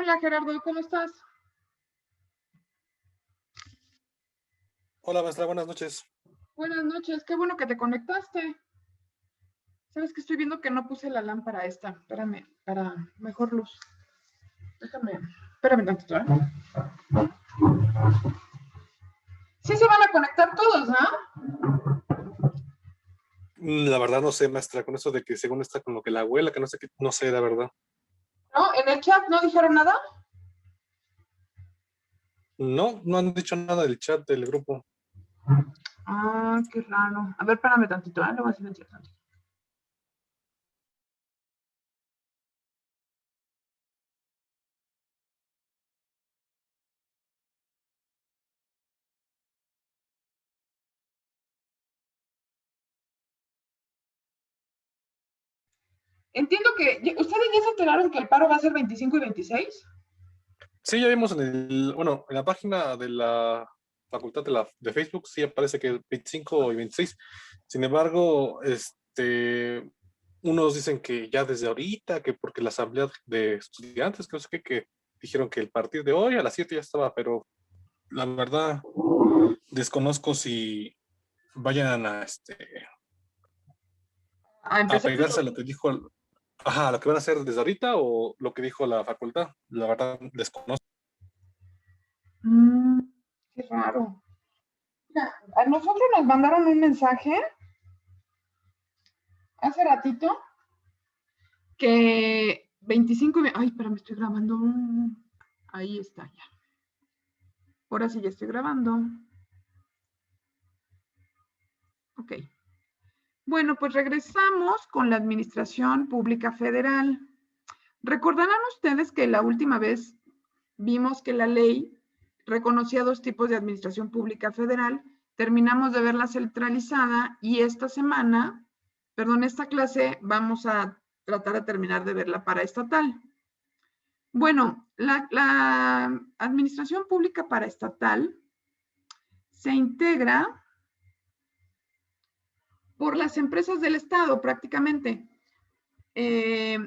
Hola Gerardo, ¿cómo estás? Hola, maestra, buenas noches. Buenas noches, qué bueno que te conectaste. Sabes que estoy viendo que no puse la lámpara esta. Espérame, para mejor luz. Espérame tantito, ¿eh? Sí se van a conectar todos, ¿no? La verdad no sé, maestra, con eso de que según está con lo que la abuela, que no sé qué, no sé, la verdad. ¿No? ¿En el chat no dijeron nada? No, no han dicho nada del chat del grupo. Ah, qué raro. A ver, espérame tantito, ¿eh? Lo voy a silenciar tantito. Entiendo que ustedes ya se enteraron que el paro va a ser 25 y 26. Sí, ya vimos en la página de la facultad de Facebook, sí aparece que 25 y 26. Sin embargo, unos dicen que ya desde ahorita, que porque la asamblea de estudiantes, que no sé qué, que dijeron que el partir de hoy a las 7 ya estaba, pero la verdad desconozco si vayan A a empezar pegarse eso. a lo que dijo, ajá, a lo que van a hacer desde ahorita o lo que dijo la facultad. La verdad, desconozco. Mm, qué raro. Mira, a nosotros nos mandaron un mensaje hace ratito que 25 ay, espera, me estoy grabando. Ahí está ya. Ahora sí ya estoy grabando. Ok. Bueno, pues regresamos con la Administración Pública Federal. Recordarán ustedes que la última vez vimos que la ley reconocía dos tipos de Administración Pública Federal. Terminamos de verla centralizada y esta semana, perdón, esta clase vamos a tratar de terminar de verla paraestatal. Bueno, la Administración Pública Paraestatal se integra por las empresas del Estado prácticamente. ¿Qué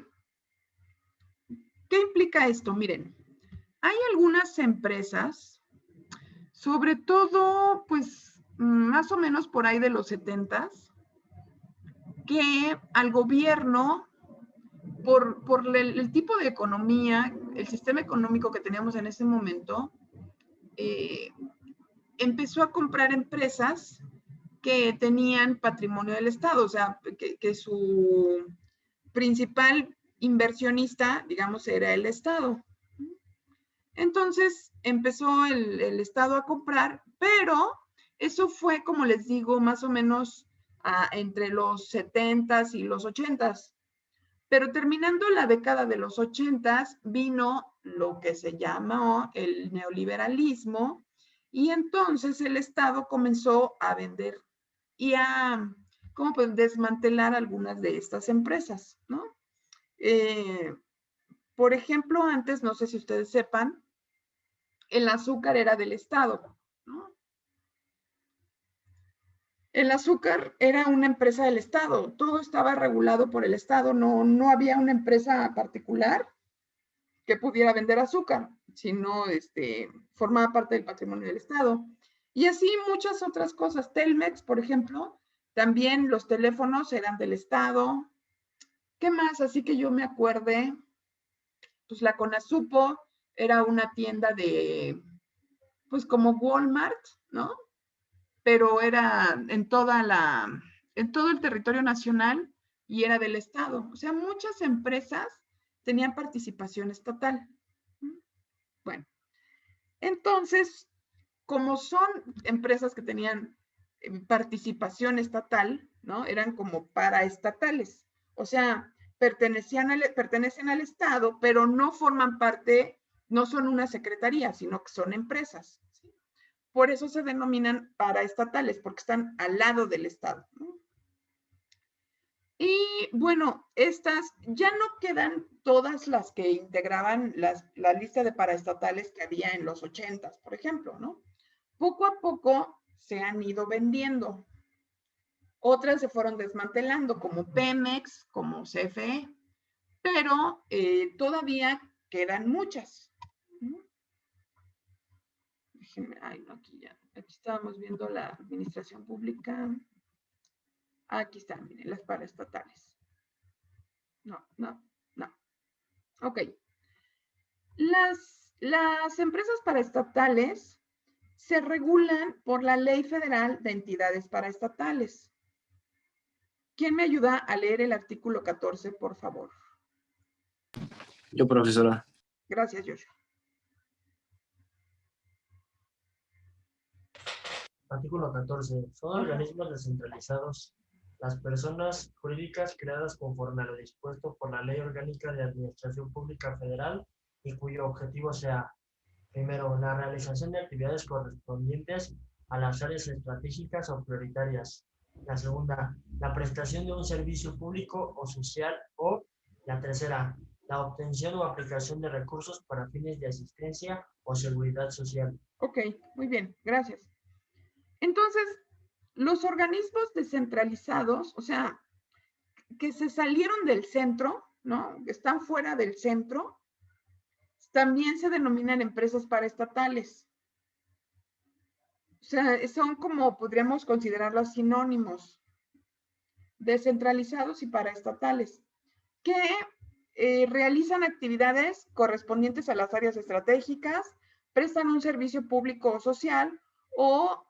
implica esto? Miren, hay algunas empresas, sobre todo, pues, más o menos por ahí de los 70s, que al gobierno, por el tipo de economía, el sistema económico que teníamos en ese momento, eh, empezó a comprar empresas que tenían patrimonio del Estado, o sea, que su principal inversionista, digamos, era el Estado. Entonces empezó el Estado a comprar, pero eso fue, como les digo, más o menos entre los 70s y los 80s. Pero terminando la década de los 80s vino lo que se llamó el neoliberalismo y entonces el Estado comenzó a vender y a ¿cómo pues, desmantelar algunas de estas empresas, ¿no? Eh, por ejemplo, antes, no sé si ustedes sepan, el azúcar era del Estado, ¿no? El azúcar era una empresa del Estado, todo estaba regulado por el Estado, no había una empresa particular que pudiera vender azúcar, sino formaba parte del patrimonio del Estado. Y así muchas otras cosas. Telmex, por ejemplo, también los teléfonos eran del Estado. ¿Qué más? Así que yo me acuerde, pues la Conasupo era una tienda de, pues como Walmart, ¿no? Pero era en todo el territorio nacional y era del Estado. O sea, muchas empresas tenían participación estatal. Bueno, entonces, como son empresas que tenían participación estatal, ¿no? Eran como paraestatales. O sea, pertenecen al Estado, pero no forman parte, no son una secretaría, sino que son empresas. ¿Sí? Por eso se denominan paraestatales, porque están al lado del Estado, ¿no? Y bueno, estas ya no quedan todas las que integraban la lista de paraestatales que había en los 80s, por ejemplo, ¿no? Poco a poco se han ido vendiendo. Otras se fueron desmantelando, como Pemex, como CFE, pero todavía que eran muchas. Déjenme, ay, no, aquí ya. Aquí estábamos viendo la administración pública. Aquí están, miren, las paraestatales. No. Ok. Las empresas paraestatales se regulan por la Ley Federal de Entidades Paraestatales. ¿Quién me ayuda a leer el artículo 14, por favor? Yo, profesora. Gracias, Joshua. Artículo 14. Son organismos descentralizados las personas jurídicas creadas conforme a lo dispuesto por la Ley Orgánica de Administración Pública Federal y cuyo objetivo sea, primero, la realización de actividades correspondientes a las áreas estratégicas o prioritarias. La segunda, la prestación de un servicio público o social, o la tercera, la obtención o aplicación de recursos para fines de asistencia o seguridad social. Ok, muy bien, gracias. Entonces, los organismos descentralizados, o sea, que se salieron del centro, ¿no? Que están fuera del centro, también se denominan empresas paraestatales. O sea, son como, podríamos considerarlos sinónimos, descentralizados y paraestatales, que realizan actividades correspondientes a las áreas estratégicas, prestan un servicio público o social, o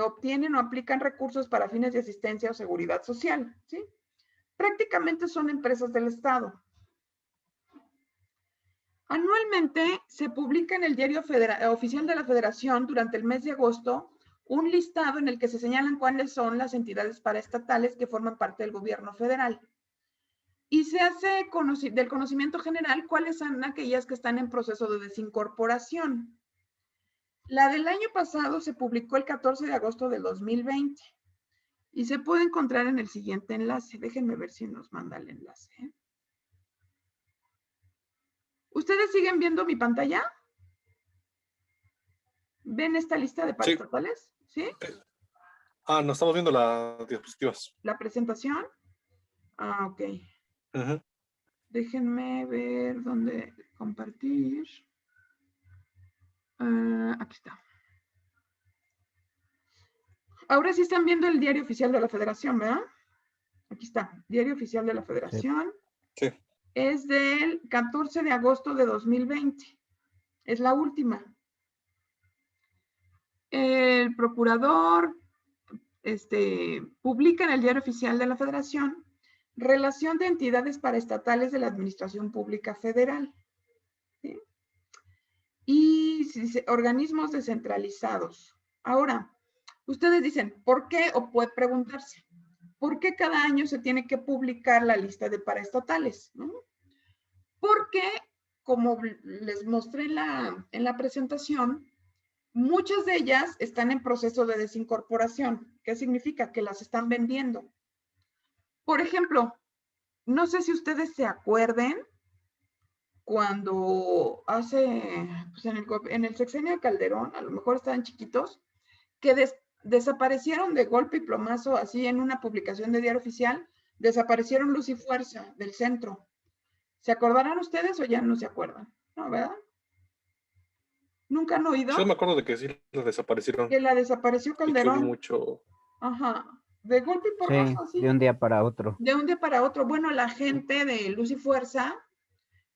obtienen o aplican recursos para fines de asistencia o seguridad social, ¿sí? Prácticamente son empresas del Estado. Anualmente se publica en el Diario Oficial de la Federación durante el mes de agosto un listado en el que se señalan cuáles son las entidades paraestatales que forman parte del gobierno federal. Y se hace del conocimiento general cuáles son aquellas que están en proceso de desincorporación. La del año pasado se publicó el 14 de agosto del 2020 y se puede encontrar en el siguiente enlace. Déjenme ver si nos manda el enlace. ¿Ustedes siguen viendo mi pantalla? ¿Ven esta lista de paraestatales? ¿Sí? No, estamos viendo las diapositivas. ¿La presentación? Ok. Déjenme ver dónde compartir. Aquí está. Ahora sí están viendo el Diario Oficial de la Federación, ¿verdad? Aquí está, Diario Oficial de la Federación. Sí. Es del 14 de agosto de 2020. Es la última. El procurador publica en el Diario Oficial de la Federación relación de entidades paraestatales de la Administración Pública Federal. ¿Sí? Y organismos descentralizados. Ahora, ustedes dicen, ¿por qué? O puede preguntarse, ¿por qué cada año se tiene que publicar la lista de paraestatales? ¿No? Porque, como les mostré en la presentación, muchas de ellas están en proceso de desincorporación. ¿Qué significa? Que las están vendiendo. Por ejemplo, no sé si ustedes se acuerden cuando hace, pues en el sexenio de Calderón, a lo mejor estaban chiquitos, que desaparecieron de golpe y plomazo, así en una publicación de Diario Oficial, desaparecieron Luz y Fuerza del centro. ¿Se acordarán ustedes o ya no se acuerdan? ¿No, verdad? ¿Nunca han oído? Yo me acuerdo de que sí la desaparecieron. Que la desapareció Calderón. Y que hubo mucho... Ajá. De golpe y porrazo, sí, de un día para otro. De un día para otro. Bueno, la gente de Luz y Fuerza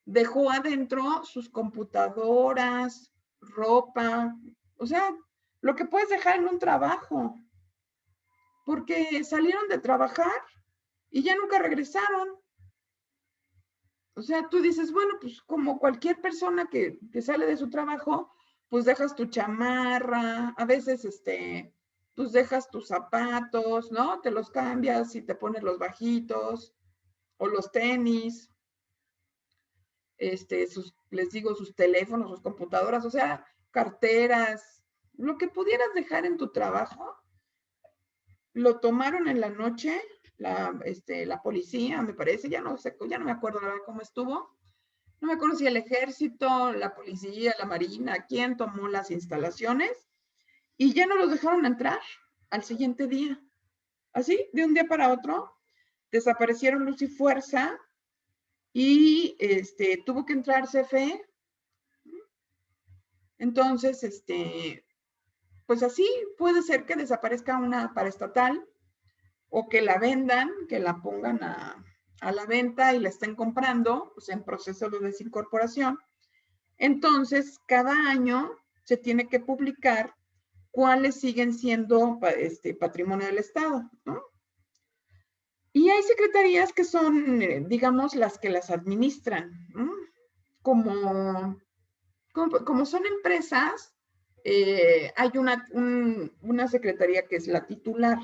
dejó adentro sus computadoras, ropa, o sea, lo que puedes dejar en un trabajo. Porque salieron de trabajar y ya nunca regresaron. O sea, tú dices, bueno, pues como cualquier persona que sale de su trabajo, pues dejas tu chamarra, a veces pues dejas tus zapatos, ¿no? Te los cambias y te pones los bajitos o los tenis, les digo, sus teléfonos, sus computadoras, o sea, carteras, lo que pudieras dejar en tu trabajo, lo tomaron en la noche, la policía, me parece, ya no sé, ya no me acuerdo la verdad cómo estuvo. No me acuerdo si el ejército, la policía, la marina, quién tomó las instalaciones y ya no los dejaron entrar al siguiente día. Así, de un día para otro, desaparecieron Luz y Fuerza y tuvo que entrar CFE. Entonces, pues así puede ser que desaparezca una paraestatal o que la vendan, que la pongan a la venta y la estén comprando, pues en proceso de desincorporación. Entonces, cada año se tiene que publicar cuáles siguen siendo patrimonio del Estado, ¿no? Y hay secretarías que son, digamos, las que las administran, ¿no? Como son empresas, hay una secretaría que es la titular,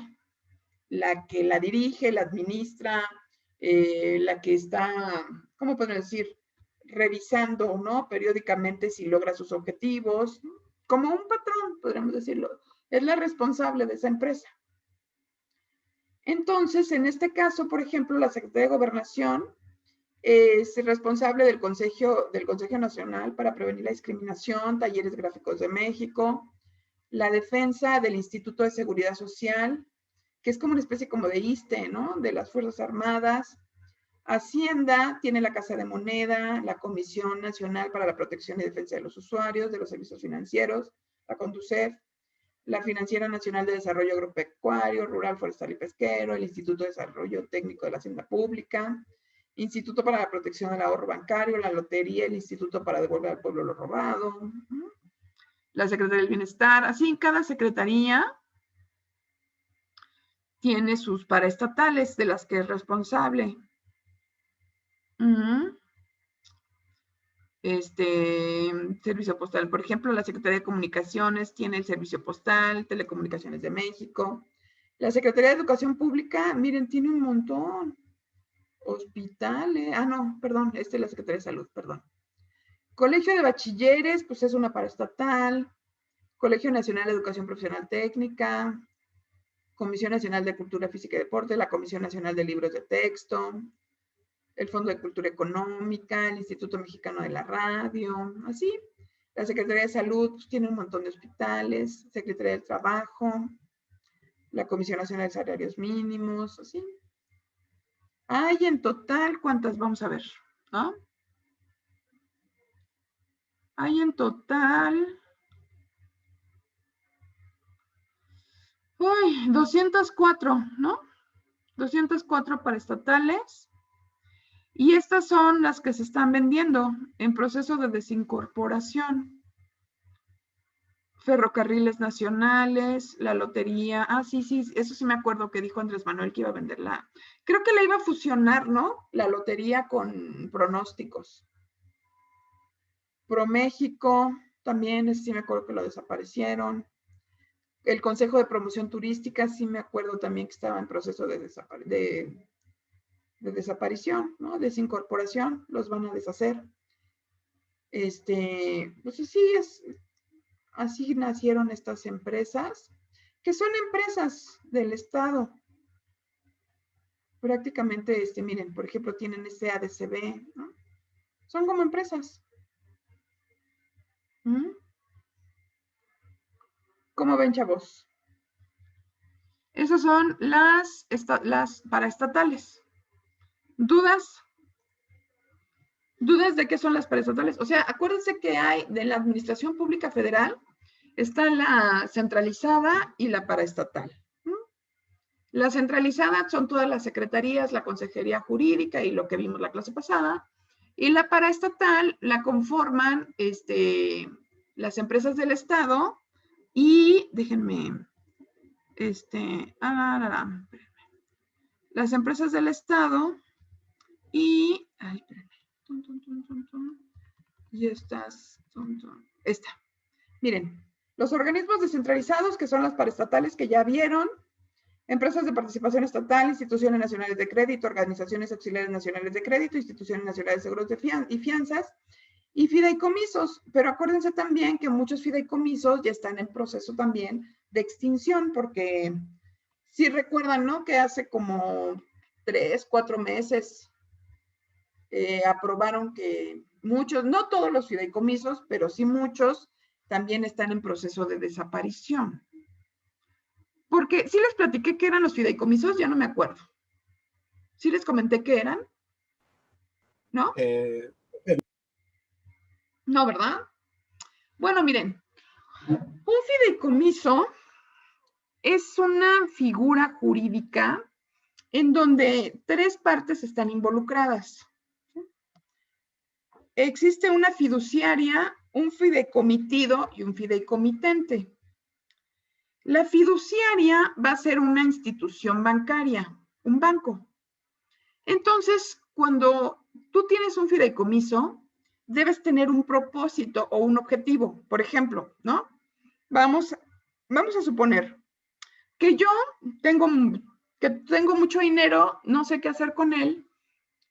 la que la dirige, la administra, la que está, ¿cómo podemos decir? Revisando, ¿no? Periódicamente si logra sus objetivos, ¿no? Como un patrón, podríamos decirlo. Es la responsable de esa empresa. Entonces, en este caso, por ejemplo, la Secretaría de Gobernación es responsable del Consejo Nacional para Prevenir la Discriminación, Talleres Gráficos de México, la defensa del Instituto de Seguridad Social, que es como una especie como de ISSSTE, ¿no? De las Fuerzas Armadas. Hacienda tiene la Casa de Moneda, la Comisión Nacional para la Protección y Defensa de los Usuarios de los Servicios Financieros, la CONDUCEF, la Financiera Nacional de Desarrollo Agropecuario, Rural, Forestal y Pesquero, el Instituto de Desarrollo Técnico de la Hacienda Pública, Instituto para la Protección del Ahorro Bancario, la Lotería, el Instituto para Devolver al Pueblo lo Robado, la Secretaría del Bienestar. Así, cada secretaría tiene sus paraestatales de las que es responsable. Servicio postal, por ejemplo, la Secretaría de Comunicaciones tiene el Servicio Postal, Telecomunicaciones de México. La Secretaría de Educación Pública, miren, tiene un montón. Hospitales, no, perdón, es la Secretaría de Salud, perdón. Colegio de Bachilleres, pues es una paraestatal. Colegio Nacional de Educación Profesional Técnica, Comisión Nacional de Cultura Física y Deporte, la Comisión Nacional de Libros de Texto, el Fondo de Cultura Económica, el Instituto Mexicano de la Radio, así. La Secretaría de Salud pues, tiene un montón de hospitales, Secretaría del Trabajo, la Comisión Nacional de Salarios Mínimos, así. Hay en total, ¿cuántas? Vamos a ver, ¿no? Hay en total, 204, ¿no? 204 paraestatales. Y estas son las que se están vendiendo en proceso de desincorporación. Ferrocarriles Nacionales, la lotería. Sí, eso sí me acuerdo que dijo Andrés Manuel que iba a venderla. Creo que la iba a fusionar, ¿no? La lotería con pronósticos. ProMéxico, también, sí me acuerdo que lo desaparecieron. El Consejo de Promoción Turística, sí me acuerdo también que estaba en proceso de desaparición, ¿no? Desincorporación, los van a deshacer. Pues así nacieron estas empresas, que son empresas del Estado. Prácticamente, miren, por ejemplo, tienen ese ADCB, ¿no? Son como empresas. ¿Cómo ven, chavos? Esas son las paraestatales. ¿Dudas? ¿Dudas de qué son las paraestatales? O sea, acuérdense que hay de la Administración Pública Federal, está la centralizada y la paraestatal. La centralizada son todas las secretarías, la consejería jurídica y lo que vimos la clase pasada. Y la paraestatal la conforman las empresas del Estado y, déjenme, las empresas del Estado y, y esta. Miren, los organismos descentralizados, que son las paraestatales que ya vieron, empresas de participación estatal, instituciones nacionales de crédito, organizaciones auxiliares nacionales de crédito, instituciones nacionales de seguros y fianzas, y fideicomisos. Pero acuérdense también que muchos fideicomisos ya están en proceso también de extinción, porque si recuerdan, ¿no? Que hace como 3, 4 meses aprobaron que muchos, no todos los fideicomisos, pero sí muchos, también están en proceso de desaparición. Porque sí les platiqué qué eran los fideicomisos, ya no me acuerdo. ¿Sí les comenté qué eran? ¿no? No, ¿verdad? Bueno, miren, un fideicomiso es una figura jurídica en donde tres partes están involucradas. Existe una fiduciaria, un fideicomitido y un fideicomitente. La fiduciaria va a ser una institución bancaria, un banco. Entonces, cuando tú tienes un fideicomiso, debes tener un propósito o un objetivo. Por ejemplo, ¿no? Vamos a suponer que yo tengo mucho dinero, no sé qué hacer con él,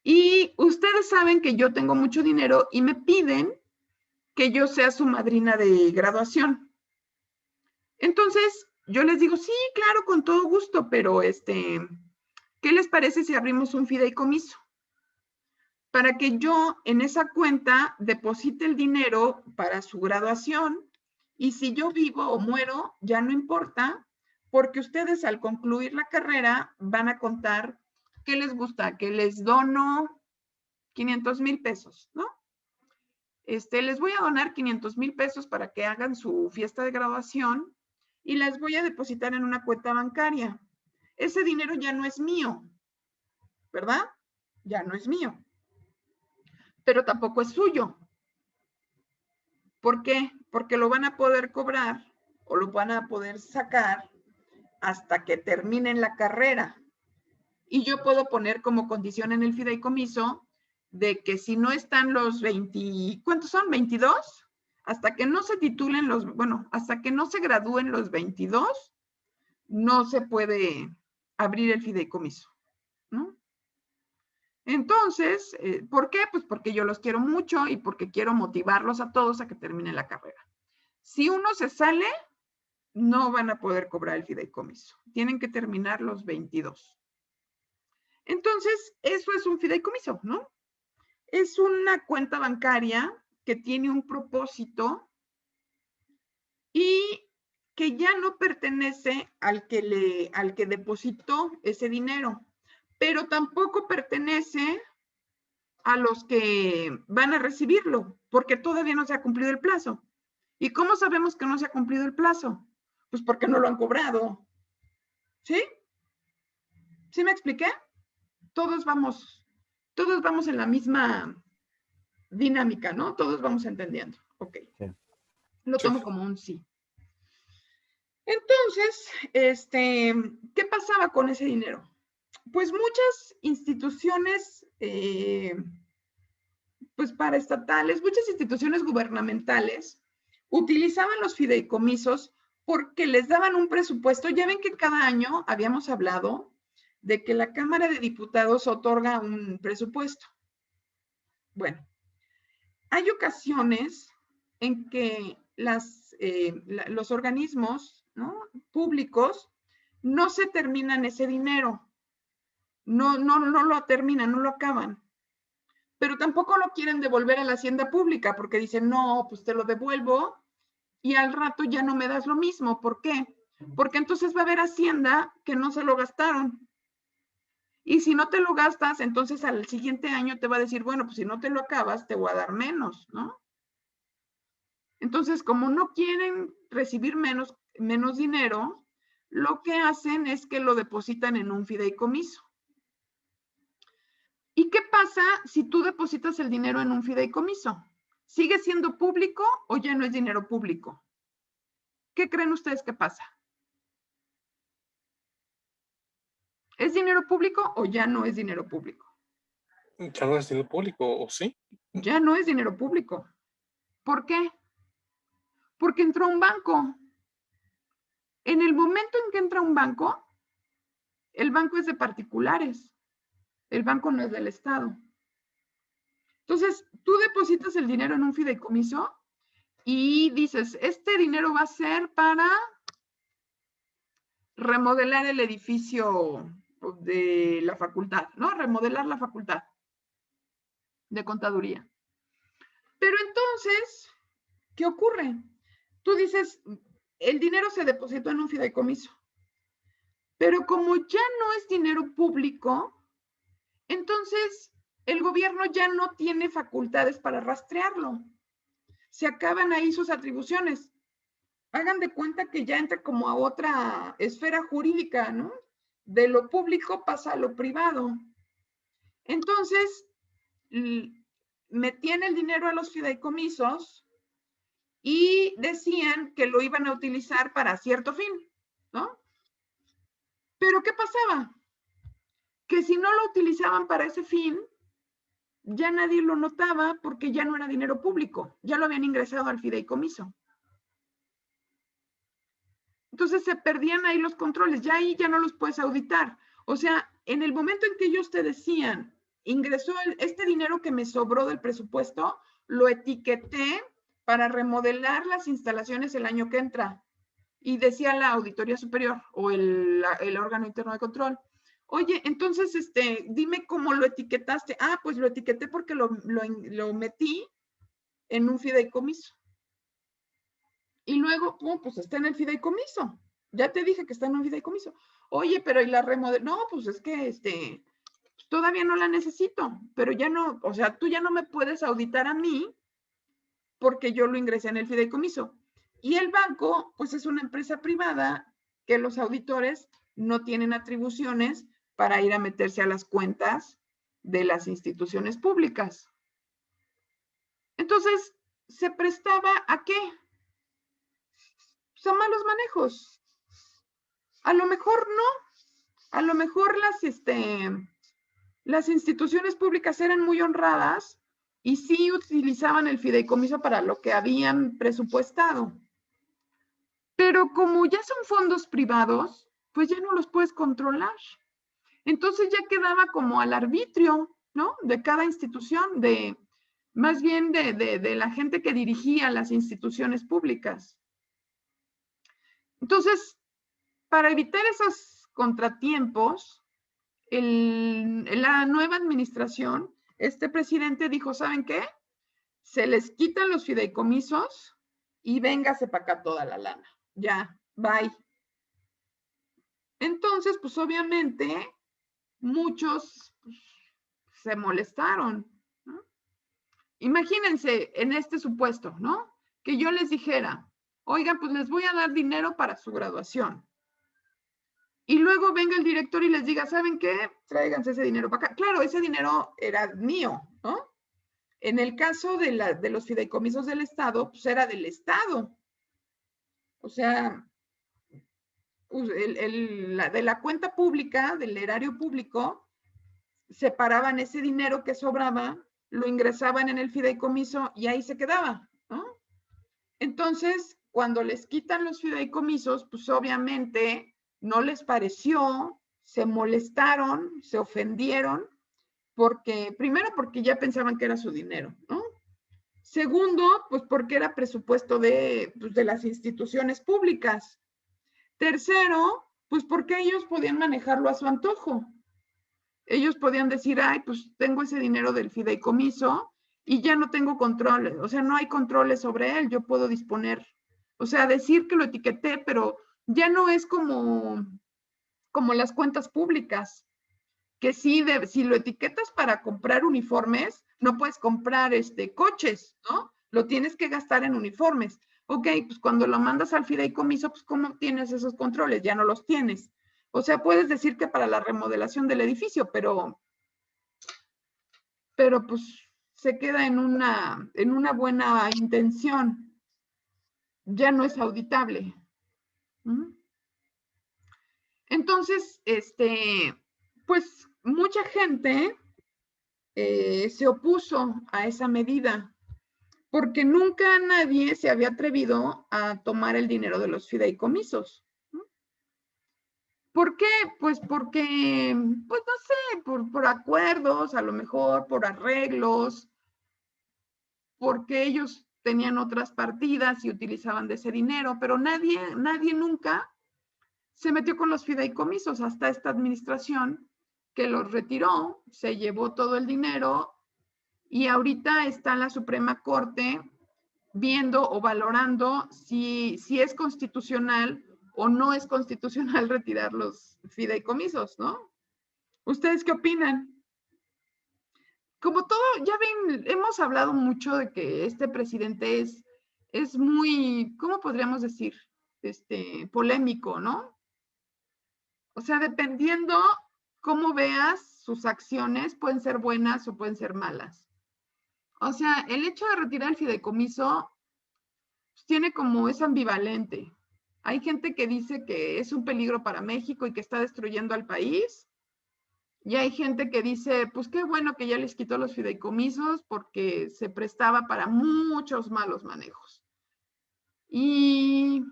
y ustedes saben que yo tengo mucho dinero y me piden que yo sea su madrina de graduación. Entonces, yo les digo, sí, claro, con todo gusto, pero ¿qué les parece si abrimos un fideicomiso? Para que yo en esa cuenta deposite el dinero para su graduación y si yo vivo o muero, ya no importa, porque ustedes al concluir la carrera van a contar qué les gusta, que les dono 500,000 pesos, ¿no? Les voy a donar 500,000 pesos para que hagan su fiesta de graduación y las voy a depositar en una cuenta bancaria. Ese dinero ya no es mío, ¿verdad? Ya no es mío, pero tampoco es suyo. ¿Por qué? Porque lo van a poder cobrar o lo van a poder sacar hasta que terminen la carrera. Y yo puedo poner como condición en el fideicomiso de que si no están los 20, ¿cuántos son? 22. Hasta que no se titulen hasta que no se gradúen los 22, no se puede abrir el fideicomiso, ¿no? Entonces, ¿por qué? Pues porque yo los quiero mucho y porque quiero motivarlos a todos a que terminen la carrera. Si uno se sale, no van a poder cobrar el fideicomiso. Tienen que terminar los 22. Entonces, eso es un fideicomiso, ¿no? Es una cuenta bancaria que tiene un propósito y que ya no pertenece al que depositó ese dinero, pero tampoco pertenece a los que van a recibirlo, porque todavía no se ha cumplido el plazo. ¿Y cómo sabemos que no se ha cumplido el plazo? Pues porque no lo han cobrado. ¿Sí? ¿Sí me expliqué? Todos vamos en la misma dinámica, ¿no? Todos vamos entendiendo. Ok. Sí. Lo tomo como un sí. Entonces, ¿qué pasaba con ese dinero? Pues muchas instituciones, pues paraestatales, muchas instituciones gubernamentales utilizaban los fideicomisos porque les daban un presupuesto. Ya ven que cada año habíamos hablado de que la Cámara de Diputados otorga un presupuesto. Bueno, hay ocasiones en que los organismos, ¿no?, públicos no se terminan ese dinero, no lo terminan, no lo acaban, pero tampoco lo quieren devolver a la hacienda pública porque dicen, no, pues te lo devuelvo y al rato ya no me das lo mismo. ¿Por qué? Porque entonces va a haber hacienda que no se lo gastaron. Y si no te lo gastas, entonces al siguiente año te va a decir, bueno, pues si no te lo acabas, te voy a dar menos, ¿no? Entonces, como no quieren recibir menos dinero, lo que hacen es que lo depositan en un fideicomiso. ¿Y qué pasa si tú depositas el dinero en un fideicomiso? ¿Sigue siendo público o ya no es dinero público? ¿Qué creen ustedes que pasa? ¿Es dinero público o ya no es dinero público? Ya no es dinero público, ¿o sí? Ya no es dinero público. ¿Por qué? Porque entró un banco. En el momento en que entra un banco, el banco es de particulares. El banco no es del Estado. Entonces, tú depositas el dinero en un fideicomiso y dices, este dinero va a ser para remodelar el edificio de la facultad, ¿no? Remodelar la facultad de contaduría. Pero entonces, ¿qué ocurre? Tú dices, el dinero se depositó en un fideicomiso, pero como ya no es dinero público, entonces el gobierno ya no tiene facultades para rastrearlo. Se acaban ahí sus atribuciones. Hagan de cuenta que ya entra como a otra esfera jurídica, ¿no? De lo público pasa a lo privado. Entonces, metían el dinero a los fideicomisos y decían que lo iban a utilizar para cierto fin, ¿no? Pero ¿qué pasaba? Que si no lo utilizaban para ese fin, ya nadie lo notaba porque ya no era dinero público, ya lo habían ingresado al fideicomiso. Entonces se perdían ahí los controles, ya ahí ya no los puedes auditar. O sea, en el momento en que ellos te decían, ingresó este dinero que me sobró del presupuesto, lo etiqueté para remodelar las instalaciones el año que entra. Y decía la Auditoría Superior o el órgano interno de control, oye, entonces, dime cómo lo etiquetaste. Ah, pues lo etiqueté porque lo metí en un fideicomiso. Y luego, pues está en el fideicomiso. Ya te dije que está en un fideicomiso. Oye, pero ¿y la remodelación? No, pues es que todavía no la necesito, pero ya no, o sea, tú ya no me puedes auditar a mí porque yo lo ingresé en el fideicomiso. Y el banco, pues es una empresa privada que los auditores no tienen atribuciones para ir a meterse a las cuentas de las instituciones públicas. Entonces, ¿se prestaba a qué? Pues a malos manejos. A lo mejor no. A lo mejor las instituciones públicas eran muy honradas y sí utilizaban el fideicomiso para lo que habían presupuestado. Pero como ya son fondos privados, pues ya no los puedes controlar. Entonces ya quedaba como al arbitrio, ¿no? De cada institución, más bien de la gente que dirigía las instituciones públicas. Entonces, para evitar esos contratiempos, la nueva administración, este presidente dijo, ¿saben qué? Se les quitan los fideicomisos y véngase para acá toda la lana. Ya, bye. Entonces, pues obviamente, muchos se molestaron, ¿no? Imagínense en este supuesto, ¿no? Que yo les dijera, oigan, pues les voy a dar dinero para su graduación. Y luego venga el director y les diga, ¿saben qué? Tráiganse ese dinero para acá. Claro, ese dinero era mío, ¿no? En el caso de los fideicomisos del Estado, pues era del Estado. O sea, de la cuenta pública, del erario público, separaban ese dinero que sobraba, lo ingresaban en el fideicomiso y ahí se quedaba, ¿no? Entonces, cuando les quitan los fideicomisos, pues obviamente no les pareció, se molestaron, se ofendieron, primero porque ya pensaban que era su dinero, ¿no? Segundo, pues porque era presupuesto pues de las instituciones públicas. Tercero, pues porque ellos podían manejarlo a su antojo. Ellos podían decir, ay, pues tengo ese dinero del fideicomiso y ya no tengo controles, o sea, no hay controles sobre él, yo puedo disponer, o sea, decir que lo etiqueté, pero ya no es como las cuentas públicas, que si lo etiquetas para comprar uniformes, no puedes comprar coches, ¿no? Lo tienes que gastar en uniformes. Ok, pues cuando lo mandas al fideicomiso, pues ¿cómo tienes esos controles? Ya no los tienes. O sea, puedes decir que para la remodelación del edificio, pero pues se queda en una buena intención. Ya no es auditable. Entonces, pues mucha gente se opuso a esa medida porque nunca nadie se había atrevido a tomar el dinero de los fideicomisos. ¿Por qué? Pues porque, pues no sé, por acuerdos, a lo mejor por arreglos, porque ellos tenían otras partidas y utilizaban de ese dinero, pero nadie nunca se metió con los fideicomisos hasta esta administración que los retiró, se llevó todo el dinero y ahorita está la Suprema Corte viendo o valorando si es constitucional o no es constitucional retirar los fideicomisos, ¿no? ¿Ustedes qué opinan? como todo, ya ven, hemos hablado mucho de que este presidente es muy, ¿cómo podríamos decir? Polémico, ¿no? O sea, dependiendo cómo veas sus acciones, pueden ser buenas o pueden ser malas. O sea, el hecho de retirar el fideicomiso pues, tiene como es ambivalente. Hay gente que dice que es un peligro para México y que está destruyendo al país. Y hay gente que dice, pues qué bueno que ya les quitó los fideicomisos porque se prestaba para muchos malos manejos. Y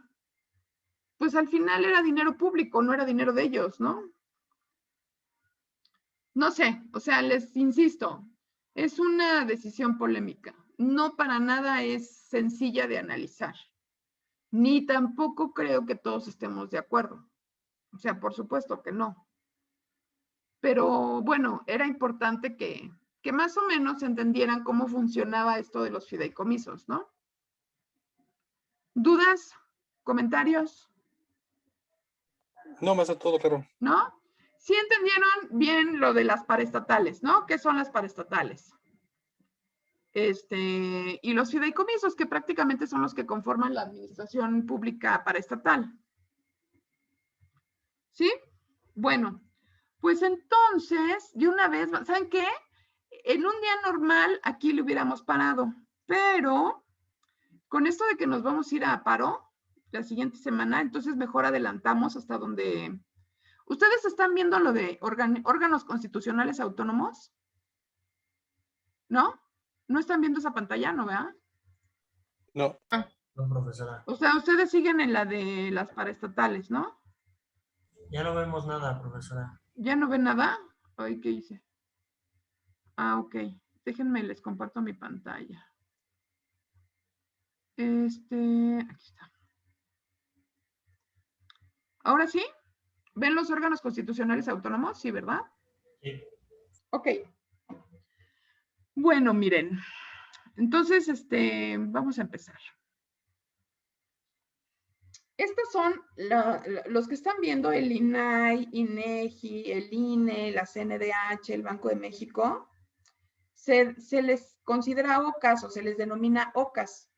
pues al final era dinero público, no era dinero de ellos, ¿no? No sé, o sea, les insisto, es una decisión polémica. No para nada es sencilla de analizar, ni tampoco creo que todos estemos de acuerdo. O sea, por supuesto que no. Pero bueno, era importante que más o menos entendieran cómo funcionaba esto de los fideicomisos, ¿no? ¿Dudas? ¿Comentarios? No, me hace todo claro. ¿No? Sí entendieron bien lo de las paraestatales, ¿no? ¿Qué son las paraestatales? Y los fideicomisos, que prácticamente son los que conforman la administración pública paraestatal. ¿Sí? Bueno, pues entonces, de una vez, ¿saben qué? En un día normal aquí le hubiéramos parado, pero con esto de que nos vamos a ir a paro la siguiente semana, entonces mejor adelantamos hasta donde... ¿Ustedes están viendo lo de órganos constitucionales autónomos? ¿No? ¿No están viendo esa pantalla, no, verdad? No, No, profesora. O sea, ustedes siguen en la de las paraestatales, ¿no? Ya no vemos nada, profesora. ¿Ya no ven nada? Ay, ¿qué hice? Ah, ok. Déjenme, les comparto mi pantalla. Aquí está. ¿Ahora sí? ¿Ven los órganos constitucionales autónomos? Sí, ¿verdad? Sí. Ok. Bueno, miren. Entonces, vamos a empezar. Estos son los que están viendo el INAI, INEGI, el INE, la CNDH, el Banco de México. Se les considera OCAS o se les denomina OCAS,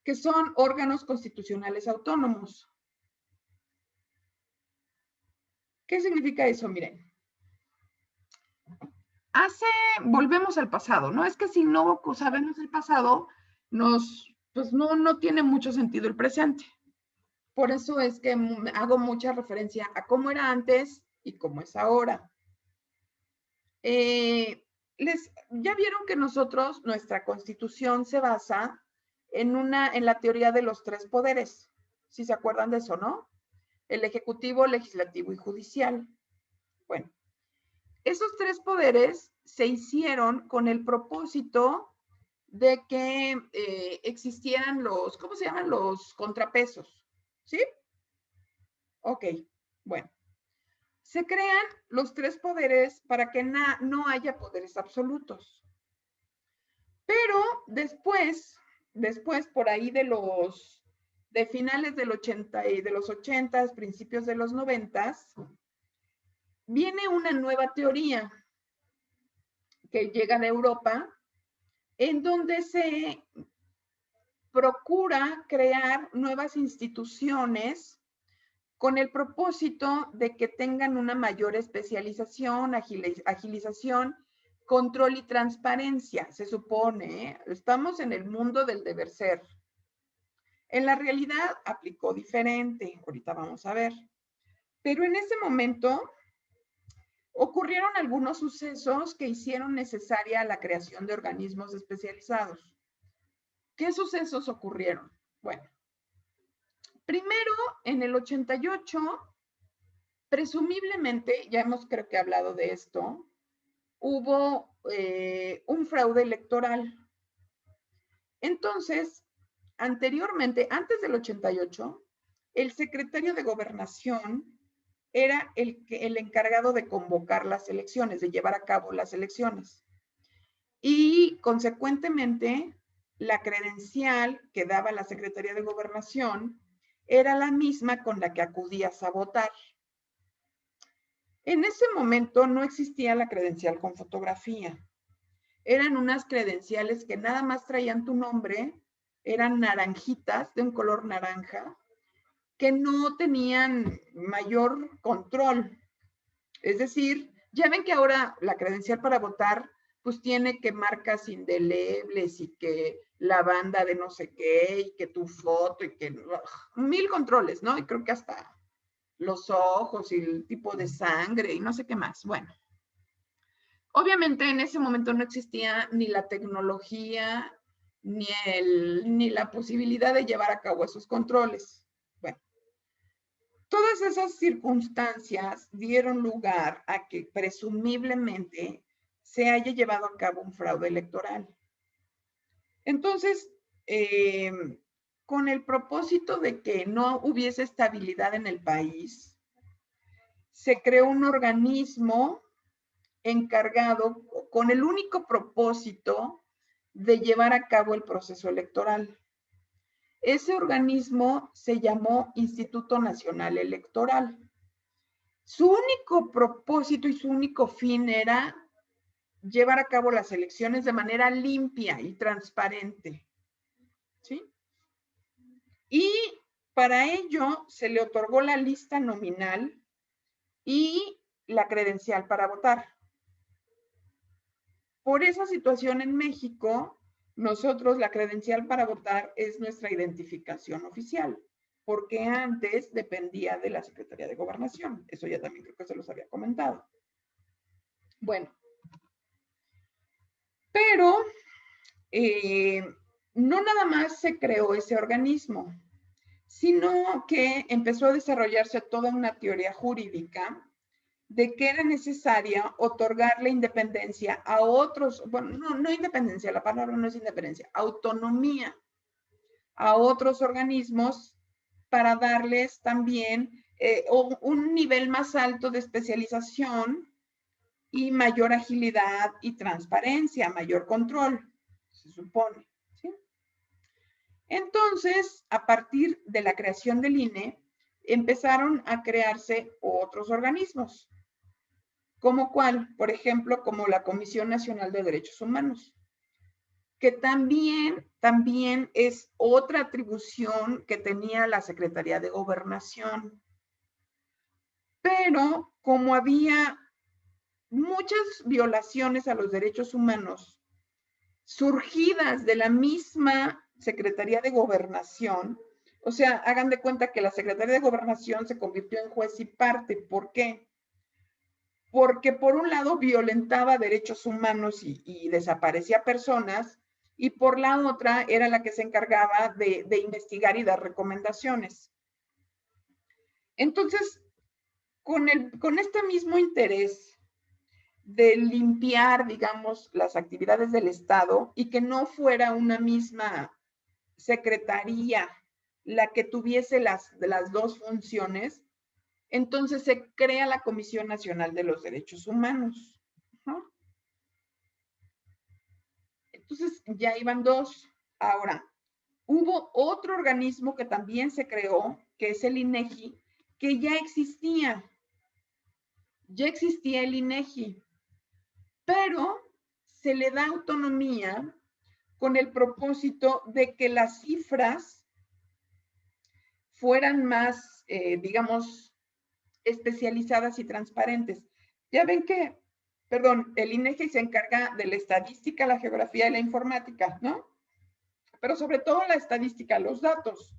que son órganos constitucionales autónomos. ¿Qué significa eso? Miren. Volvemos al pasado, ¿no? Es que si no sabemos el pasado, pues no tiene mucho sentido el presente. Por eso es que hago mucha referencia a cómo era antes y cómo es ahora. Ya vieron que nuestra constitución se basa en la teoría de los tres poderes. Si se acuerdan de eso, ¿no? El ejecutivo, legislativo y judicial. Bueno, esos tres poderes se hicieron con el propósito de que existieran ¿cómo se llaman? Los contrapesos, ¿sí? Ok, bueno. Se crean los tres poderes para que no haya poderes absolutos. Pero después por ahí de finales del 80 y de los 80, principios de los 90, viene una nueva teoría que llega de Europa, en donde se procura crear nuevas instituciones con el propósito de que tengan una mayor especialización, agilización, control y transparencia, se supone. Estamos en el mundo del deber ser. En la realidad aplicó diferente, ahorita vamos a ver. Pero en ese momento ocurrieron algunos sucesos que hicieron necesaria la creación de organismos especializados. ¿Qué sucesos ocurrieron? Bueno, primero, en el 88, presumiblemente, ya hemos creo que hablado de esto, hubo un fraude electoral. Entonces, anteriormente, antes del 88, el secretario de Gobernación era el encargado de convocar las elecciones, de llevar a cabo las elecciones. Y consecuentemente, la credencial que daba la Secretaría de Gobernación era la misma con la que acudías a votar. En ese momento no existía la credencial con fotografía. eran unas credenciales que nada más traían tu nombre, eran naranjitas, de un color naranja, que no tenían mayor control. Es decir, ya ven que ahora la credencial para votar, pues tiene que marcas indelebles y que la banda de no sé qué, y que tu foto, y que mil controles, ¿no? Y creo que hasta los ojos y el tipo de sangre y no sé qué más. Bueno, obviamente en ese momento no existía ni la tecnología, ni la posibilidad de llevar a cabo esos controles. Bueno, todas esas circunstancias dieron lugar a que presumiblemente se haya llevado a cabo un fraude electoral. Entonces, con el propósito de que no hubiese estabilidad en el país, se creó un organismo encargado con el único propósito de llevar a cabo el proceso electoral. Ese organismo se llamó Instituto Nacional Electoral. Su único propósito y su único fin era llevar a cabo las elecciones de manera limpia y transparente. ¿Sí? Y para ello se le otorgó la lista nominal y la credencial para votar. Por esa situación en México, nosotros la credencial para votar es nuestra identificación oficial, porque antes dependía de la Secretaría de Gobernación. Eso ya también creo que se los había comentado. Bueno, pero no nada más se creó ese organismo, sino que empezó a desarrollarse toda una teoría jurídica de que era necesaria otorgarle independencia a otros, bueno, no independencia, la palabra no es independencia, autonomía a otros organismos para darles también un nivel más alto de especialización y mayor agilidad y transparencia, mayor control, se supone. ¿Sí? Entonces, a partir de la creación del INE, empezaron a crearse otros organismos. ¿Como cuál? Por ejemplo, como la Comisión Nacional de Derechos Humanos, que también es otra atribución que tenía la Secretaría de Gobernación. Pero como había muchas violaciones a los derechos humanos surgidas de la misma Secretaría de Gobernación, o sea, hagan de cuenta que la Secretaría de Gobernación se convirtió en juez y parte. ¿Por qué? Porque por un lado violentaba derechos humanos y desaparecía personas, y por la otra era la que se encargaba de investigar y dar recomendaciones. Entonces, con este mismo interés de limpiar, digamos, las actividades del Estado y que no fuera una misma secretaría la que tuviese las dos funciones, entonces se crea la Comisión Nacional de los Derechos Humanos. ¿No? Entonces ya iban dos. Ahora, hubo otro organismo que también se creó, que es el INEGI, que ya existía. Ya existía el INEGI, pero se le da autonomía con el propósito de que las cifras fueran más, digamos, especializadas y transparentes. Ya ven que, perdón, el INEGI se encarga de la estadística, la geografía y la informática, ¿no? Pero sobre todo la estadística, los datos.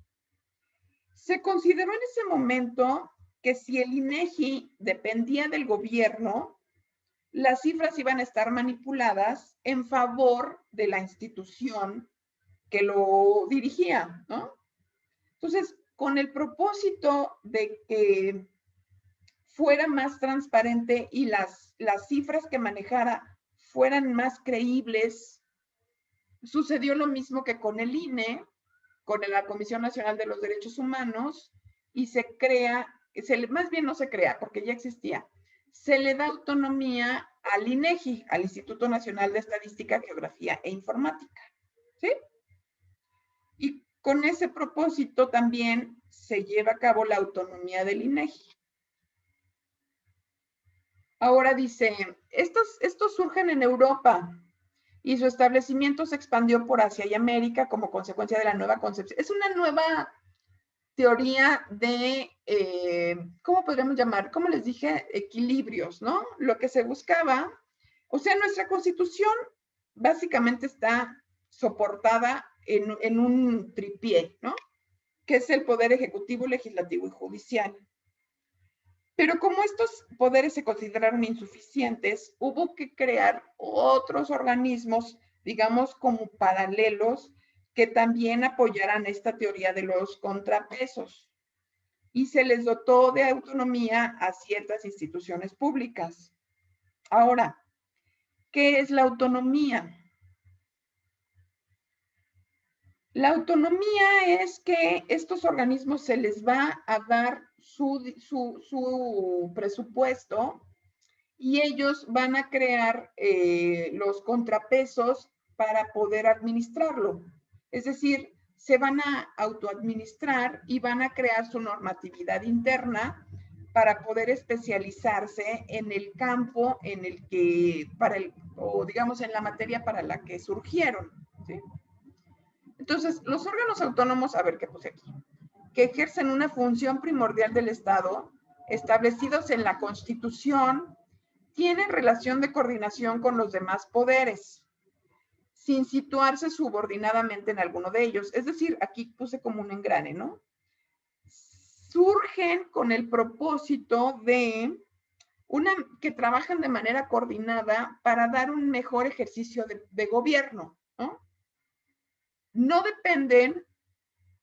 Se consideró en ese momento que si el INEGI dependía del gobierno, las cifras iban a estar manipuladas en favor de la institución que lo dirigía, ¿no? Entonces, con el propósito de que fuera más transparente y las cifras que manejara fueran más creíbles, sucedió lo mismo que con el INE, con la Comisión Nacional de los Derechos Humanos, y se crea, más bien no se crea, porque ya existía, se le da autonomía al INEGI, al Instituto Nacional de Estadística, Geografía e Informática. ¿Sí? Y con ese propósito también se lleva a cabo la autonomía del INEGI. Ahora dice, estos surgen en Europa y su establecimiento se expandió por Asia y América como consecuencia de la nueva concepción. Es una nueva teoría de, ¿cómo podríamos llamar? Como les dije, equilibrios, ¿no? Lo que se buscaba, o sea, nuestra Constitución básicamente está soportada en un tripié, ¿no? Que es el poder ejecutivo, legislativo y judicial. Pero como estos poderes se consideraron insuficientes, hubo que crear otros organismos, digamos, como paralelos, que también apoyaran esta teoría de los contrapesos. Y se les dotó de autonomía a ciertas instituciones públicas. Ahora, ¿qué es la autonomía? La autonomía es que estos organismos se les va a dar su presupuesto y ellos van a crear los contrapesos para poder administrarlo. Es decir, se van a autoadministrar y van a crear su normatividad interna para poder especializarse en el campo en el que, o digamos en la materia para la que surgieron, ¿sí? Entonces, los órganos autónomos, a ver qué puse aquí, que ejercen una función primordial del Estado, establecidos en la Constitución, tienen relación de coordinación con los demás poderes, sin situarse subordinadamente en alguno de ellos. Es decir, aquí puse como un engrane, ¿no? Surgen con el propósito de que trabajan de manera coordinada para dar un mejor ejercicio de gobierno, ¿no? No dependen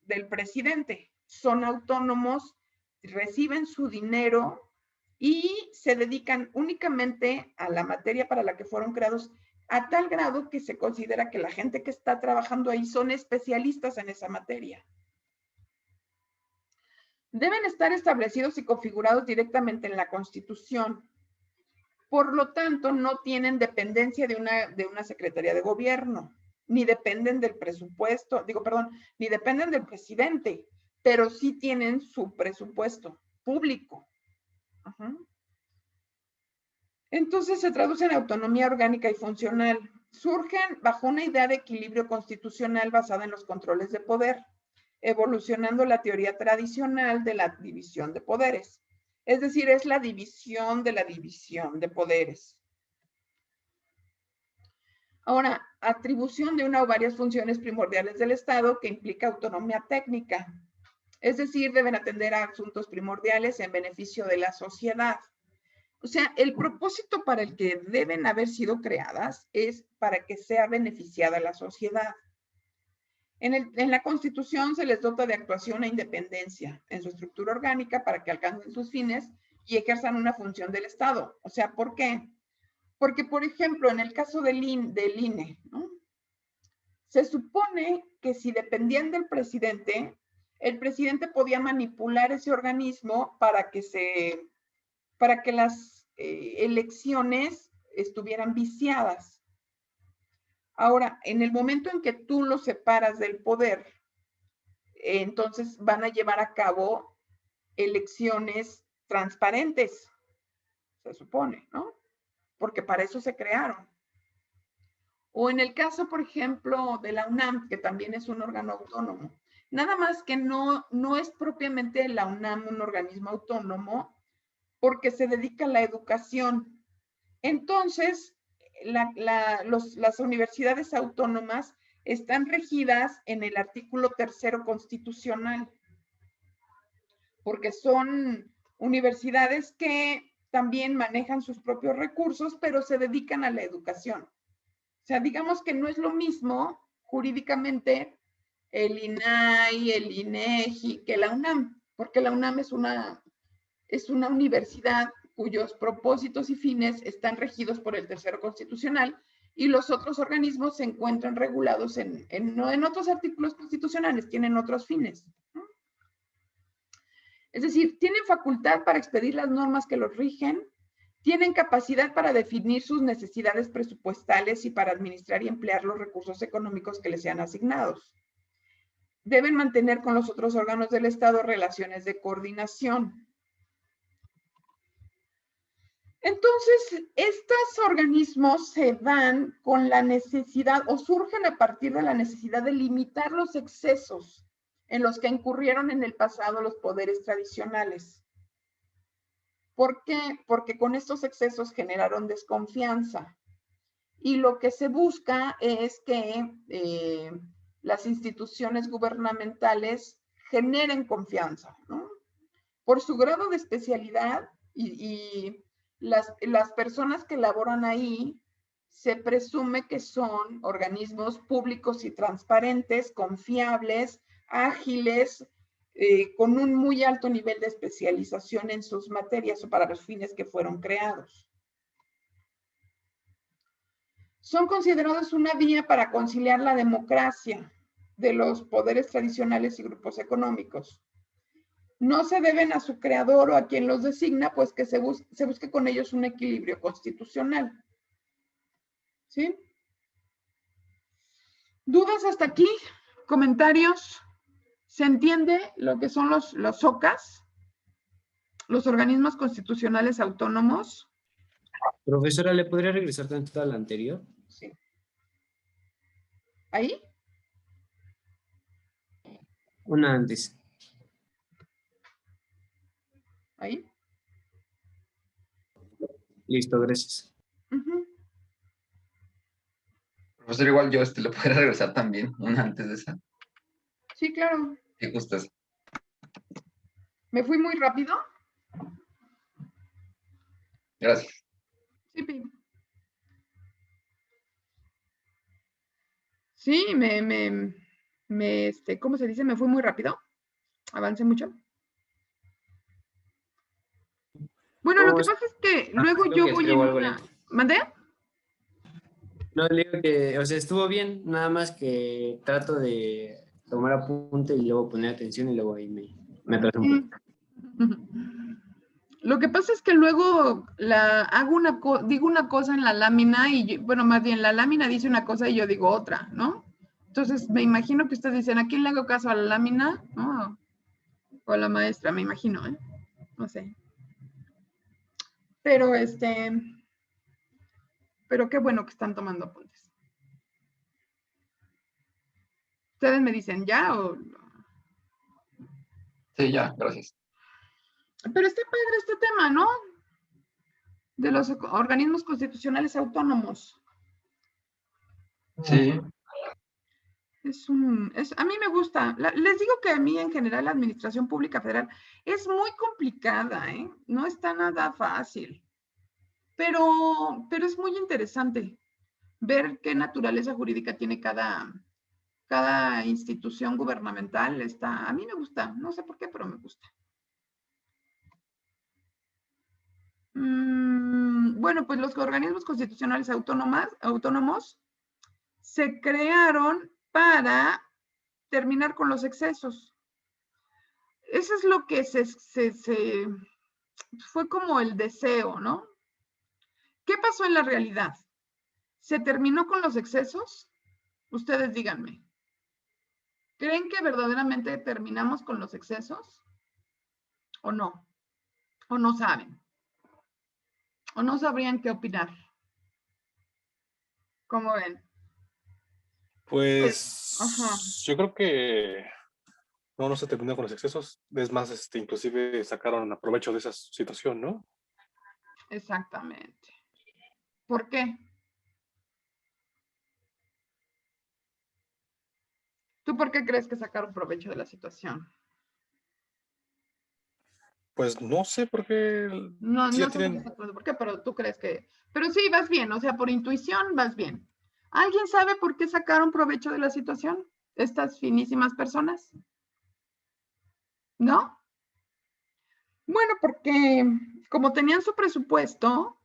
del presidente, son autónomos, reciben su dinero y se dedican únicamente a la materia para la que fueron creados, a tal grado que se considera que la gente que está trabajando ahí son especialistas en esa materia. Deben estar establecidos y configurados directamente en la Constitución. Por lo tanto, no tienen dependencia de una Secretaría de Gobierno, ni dependen del presupuesto, ni dependen del presidente, pero sí tienen su presupuesto público. Entonces se traduce en autonomía orgánica y funcional. Surgen bajo una idea de equilibrio constitucional basada en los controles de poder, evolucionando la teoría tradicional de la división de poderes. Es decir, es la división de poderes. Ahora, atribución de una o varias funciones primordiales del Estado que implica autonomía técnica. Es decir, deben atender a asuntos primordiales en beneficio de la sociedad. O sea, el propósito para el que deben haber sido creadas es para que sea beneficiada la sociedad. En la Constitución se les dota de actuación e independencia en su estructura orgánica para que alcancen sus fines y ejerzan una función del Estado. O sea, ¿por qué? Porque, por ejemplo, en el caso del INE, ¿no? Se supone que si dependían del presidente, el presidente podía manipular ese organismo para que las elecciones estuvieran viciadas. Ahora, en el momento en que tú los separas del poder, entonces van a llevar a cabo elecciones transparentes, se supone, ¿no? Porque para eso se crearon. O en el caso, por ejemplo, de la UNAM, que también es un órgano autónomo. Nada más que no es propiamente la UNAM un organismo autónomo porque se dedica a la educación. Entonces, las universidades autónomas están regidas en el artículo 3º constitucional, porque son universidades que también manejan sus propios recursos, pero se dedican a la educación. O sea, digamos que no es lo mismo jurídicamente el INAI, el INEGI, que la UNAM, porque la UNAM es una universidad cuyos propósitos y fines están regidos por el 3º constitucional y los otros organismos se encuentran regulados no en otros artículos constitucionales, tienen otros fines. Es decir, tienen facultad para expedir las normas que los rigen, tienen capacidad para definir sus necesidades presupuestales y para administrar y emplear los recursos económicos que les sean asignados. Deben mantener con los otros órganos del Estado relaciones de coordinación. Entonces, estos organismos se dan con la necesidad o surgen a partir de la necesidad de limitar los excesos en los que incurrieron en el pasado los poderes tradicionales. ¿Por qué? Porque con estos excesos generaron desconfianza. Y lo que se busca es que las instituciones gubernamentales generen confianza, ¿no? Por su grado de especialidad y las personas que laboran ahí se presume que son organismos públicos y transparentes, confiables, ágiles, con un muy alto nivel de especialización en sus materias o para los fines que fueron creados. Son considerados una vía para conciliar la democracia de los poderes tradicionales y grupos económicos. No se deben a su creador o a quien los designa, pues que se busque con ellos un equilibrio constitucional. ¿Sí? ¿Dudas hasta aquí? ¿Comentarios? ¿Se entiende lo que son los OCAs? Los organismos constitucionales autónomos. Profesora, ¿le podría regresar tantito al anterior? Sí. ¿Ahí? Una antes. ¿Ahí? Listo, gracias. Profesor, igual yo le podría regresar también, una antes de esa. Sí, claro. Sí, justo eso. ¿Me fui muy rápido? Gracias. Sí, Pi. Sí, ¿cómo se dice? ¿Me fui muy rápido? ¿Avancé mucho? Bueno, lo que pasa es que luego yo voy en una... ¿Mandé? No, le digo que, o sea, estuvo bien, nada más que trato de tomar apunte y luego poner atención y luego ahí me atraso un poco. Lo que pasa es que luego digo una cosa en la lámina y, bueno, más bien la lámina dice una cosa y yo digo otra, ¿no? Entonces, me imagino que ustedes dicen, ¿a quién le hago caso? ¿A la lámina? ¿No? O a la maestra, me imagino, ¿eh? No sé. Pero, pero qué bueno que están tomando apuntes. Ustedes me dicen, ¿ya o...? Sí, ya, gracias. Pero está padre este tema, ¿no? De los organismos constitucionales autónomos. Sí. A mí me gusta. Les digo que a mí en general la administración pública federal es muy complicada, ¿eh? No está nada fácil. Pero es muy interesante ver qué naturaleza jurídica tiene cada institución gubernamental. A mí me gusta, no sé por qué, pero me gusta. Bueno, pues los organismos constitucionales autónomos se crearon para terminar con los excesos. Eso es lo que fue como el deseo, ¿no? ¿Qué pasó en la realidad? ¿Se terminó con los excesos? Ustedes díganme. ¿Creen que verdaderamente terminamos con los excesos? ¿O no? ¿O no saben? ¿O no sabrían qué opinar? ¿Cómo ven? Pues Ajá. yo creo que no se terminó con los excesos. Es más, inclusive sacaron provecho de esa situación, ¿no? Exactamente. ¿Por qué? ¿Tú por qué crees que sacaron provecho de la situación? Pues no sé por qué. No, Sí, no ya sé tienen. por qué, pero tú crees que... Pero sí, vas bien, o sea, por intuición vas bien. ¿Alguien sabe por qué sacaron provecho de la situación? Estas finísimas personas. ¿No? Bueno, porque como tenían su presupuesto,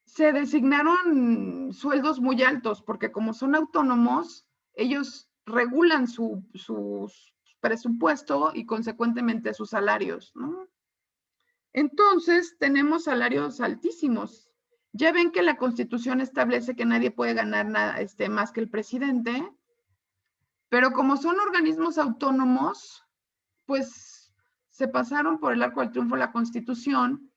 se designaron sueldos muy altos, porque como son autónomos, ellos regulan su presupuesto y consecuentemente sus salarios, ¿no? Entonces, tenemos salarios altísimos. Ya ven que la Constitución establece que nadie puede ganar nada, más que el presidente, pero como son organismos autónomos, pues se pasaron por el arco del triunfo la Constitución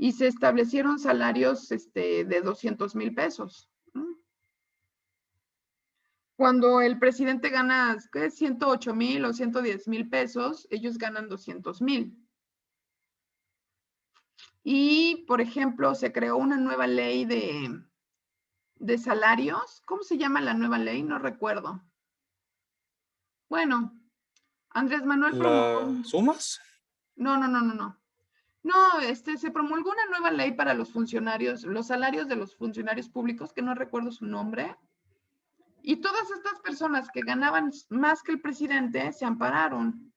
y se establecieron salarios de 200,000 pesos. Cuando el presidente gana, ¿qué? 108,000 o 110,000 pesos, ellos ganan 200,000. Y, por ejemplo, se creó una nueva ley de salarios. ¿Cómo se llama la nueva ley? No recuerdo. Bueno, Andrés Manuel promulgó. ¿Las sumas? No. No, se promulgó una nueva ley para los funcionarios, los salarios de los funcionarios públicos, que no recuerdo su nombre. Y todas estas personas que ganaban más que el presidente se ampararon.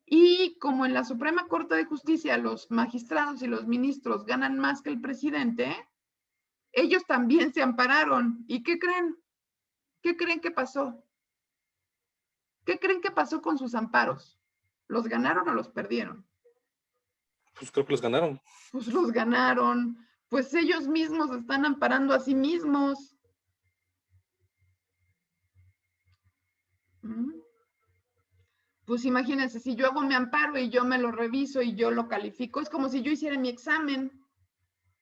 Y como en la Suprema Corte de Justicia los magistrados y los ministros ganan más que el presidente, ellos también se ampararon. ¿Y qué creen? ¿Qué creen que pasó? ¿Qué creen que pasó con sus amparos? ¿Los ganaron o los perdieron? Pues creo que los ganaron. Pues los ganaron. Pues ellos mismos están amparando a sí mismos. Pues imagínense, si yo hago mi amparo y yo me lo reviso y yo lo califico, es como si yo hiciera mi examen.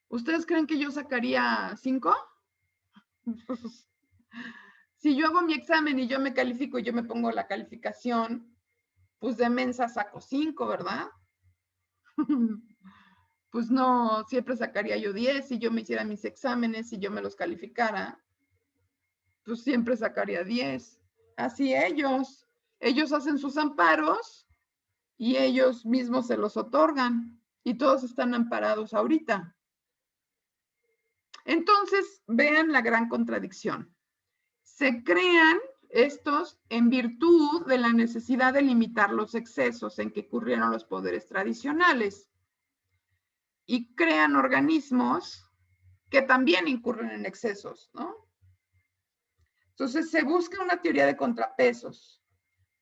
¿Ustedes creen que yo sacaría 5? Si yo hago mi examen y yo me califico y yo me pongo la calificación, pues de mensa saco 5, ¿verdad? Pues no, siempre sacaría yo 10 si yo me hiciera mis exámenes y yo me los calificara. Pues siempre sacaría 10. Así ellos hacen sus amparos y ellos mismos se los otorgan y todos están amparados ahorita. Entonces, vean la gran contradicción. Se crean estos en virtud de la necesidad de limitar los excesos en que ocurrieron los poderes tradicionales y crean organismos que también incurren en excesos, ¿no? Entonces, se busca una teoría de contrapesos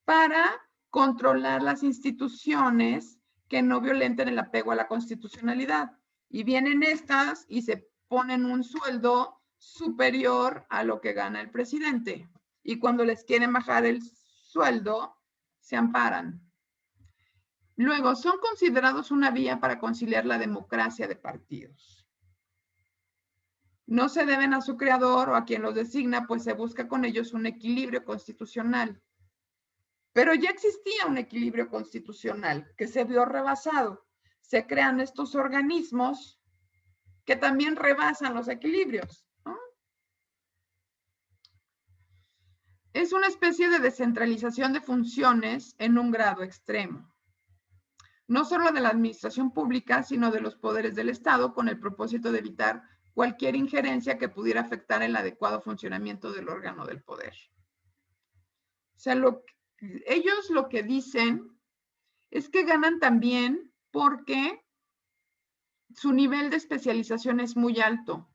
para controlar las instituciones que no violenten el apego a la constitucionalidad. Y vienen estas y se ponen un sueldo superior a lo que gana el presidente. Y cuando les quieren bajar el sueldo, se amparan. Luego, son considerados una vía para conciliar la democracia de partidos. No se deben a su creador o a quien los designa, pues se busca con ellos un equilibrio constitucional. Pero ya existía un equilibrio constitucional que se vio rebasado. Se crean estos organismos que también rebasan los equilibrios, ¿no? Es una especie de descentralización de funciones en un grado extremo. No solo de la administración pública, sino de los poderes del Estado, con el propósito de evitar cualquier injerencia que pudiera afectar el adecuado funcionamiento del órgano del poder. O sea, ellos lo que dicen es que ganan también porque su nivel de especialización es muy alto.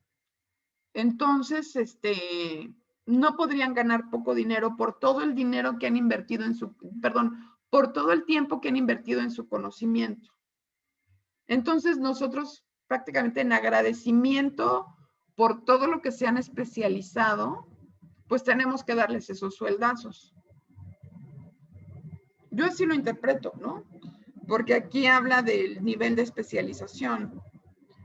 Entonces, no podrían ganar poco dinero por todo el dinero que han invertido en su, por todo el tiempo que han invertido en su conocimiento. Entonces, nosotros prácticamente en agradecimiento por todo lo que se han especializado, pues tenemos que darles esos sueldazos. Yo así lo interpreto, ¿no? Porque aquí habla del nivel de especialización.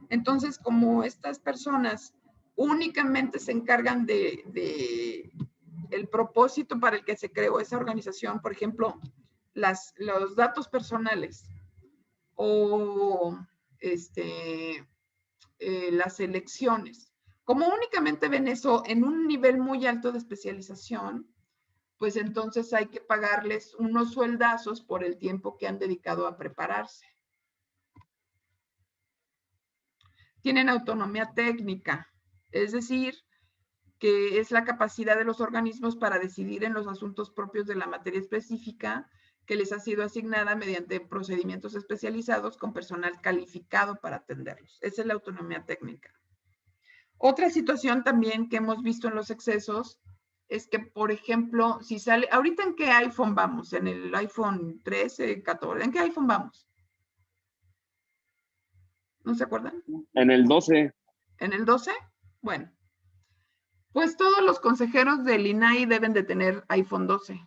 Entonces, como estas personas únicamente se encargan de el propósito para el que se creó esa organización, por ejemplo, los datos personales o las elecciones, como únicamente ven eso en un nivel muy alto de especialización, pues entonces hay que pagarles unos sueldazos por el tiempo que han dedicado a prepararse. Tienen autonomía técnica, es decir, que es la capacidad de los organismos para decidir en los asuntos propios de la materia específica que les ha sido asignada mediante procedimientos especializados con personal calificado para atenderlos. Esa es la autonomía técnica. Otra situación también que hemos visto en los excesos es que, por ejemplo, si sale, ahorita ¿en qué iPhone vamos? ¿En el iPhone 13, 14? ¿En qué iPhone vamos? ¿No se acuerdan? En el 12. ¿En el 12? Bueno, pues todos los consejeros del INAI deben de tener iPhone 12,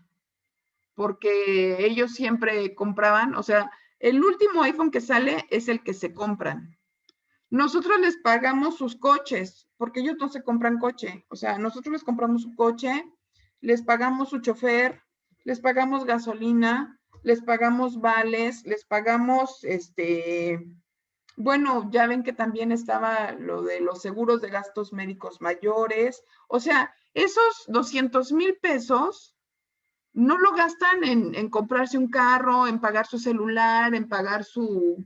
porque ellos siempre compraban, o sea, el último iPhone que sale es el que se compran, Nosotros les pagamos sus coches, porque ellos no se compran coche. O sea, nosotros les compramos su coche, les pagamos su chofer, les pagamos gasolina, les pagamos vales, les pagamos, bueno, ya ven que también estaba lo de los seguros de gastos médicos mayores. O sea, esos 200,000 pesos no lo gastan en comprarse un carro, en pagar su celular, en pagar su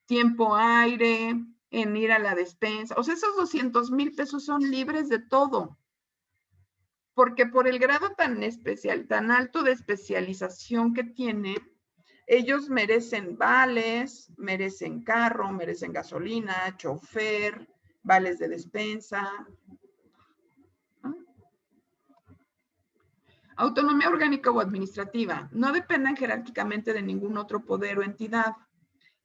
tiempo aire, en ir a la despensa. O sea, esos 200,000 pesos son libres de todo. Porque por el grado tan alto de especialización que tienen, ellos merecen vales, merecen carro, merecen gasolina, chofer, vales de despensa. Autonomía orgánica o administrativa. No dependen jerárquicamente de ningún otro poder o entidad.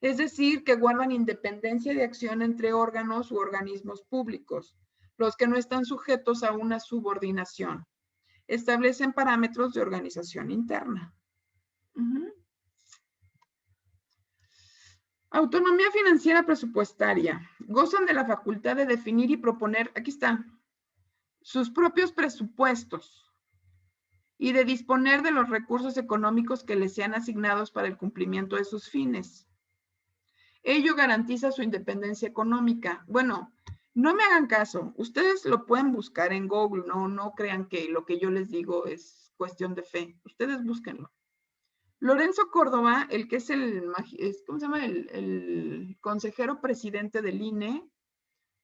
Es decir, que guardan independencia de acción entre órganos u organismos públicos, los que no están sujetos a una subordinación. Establecen parámetros de organización interna. Autonomía financiera presupuestaria. Gozan de la facultad de definir y proponer, aquí está, sus propios presupuestos y de disponer de los recursos económicos que les sean asignados para el cumplimiento de sus fines. Ello garantiza su independencia económica. Bueno, no me hagan caso. Ustedes lo pueden buscar en Google. No crean que lo que yo les digo es cuestión de fe. Ustedes búsquenlo. Lorenzo Córdoba, el que es ¿cómo se llama? El consejero presidente del INE,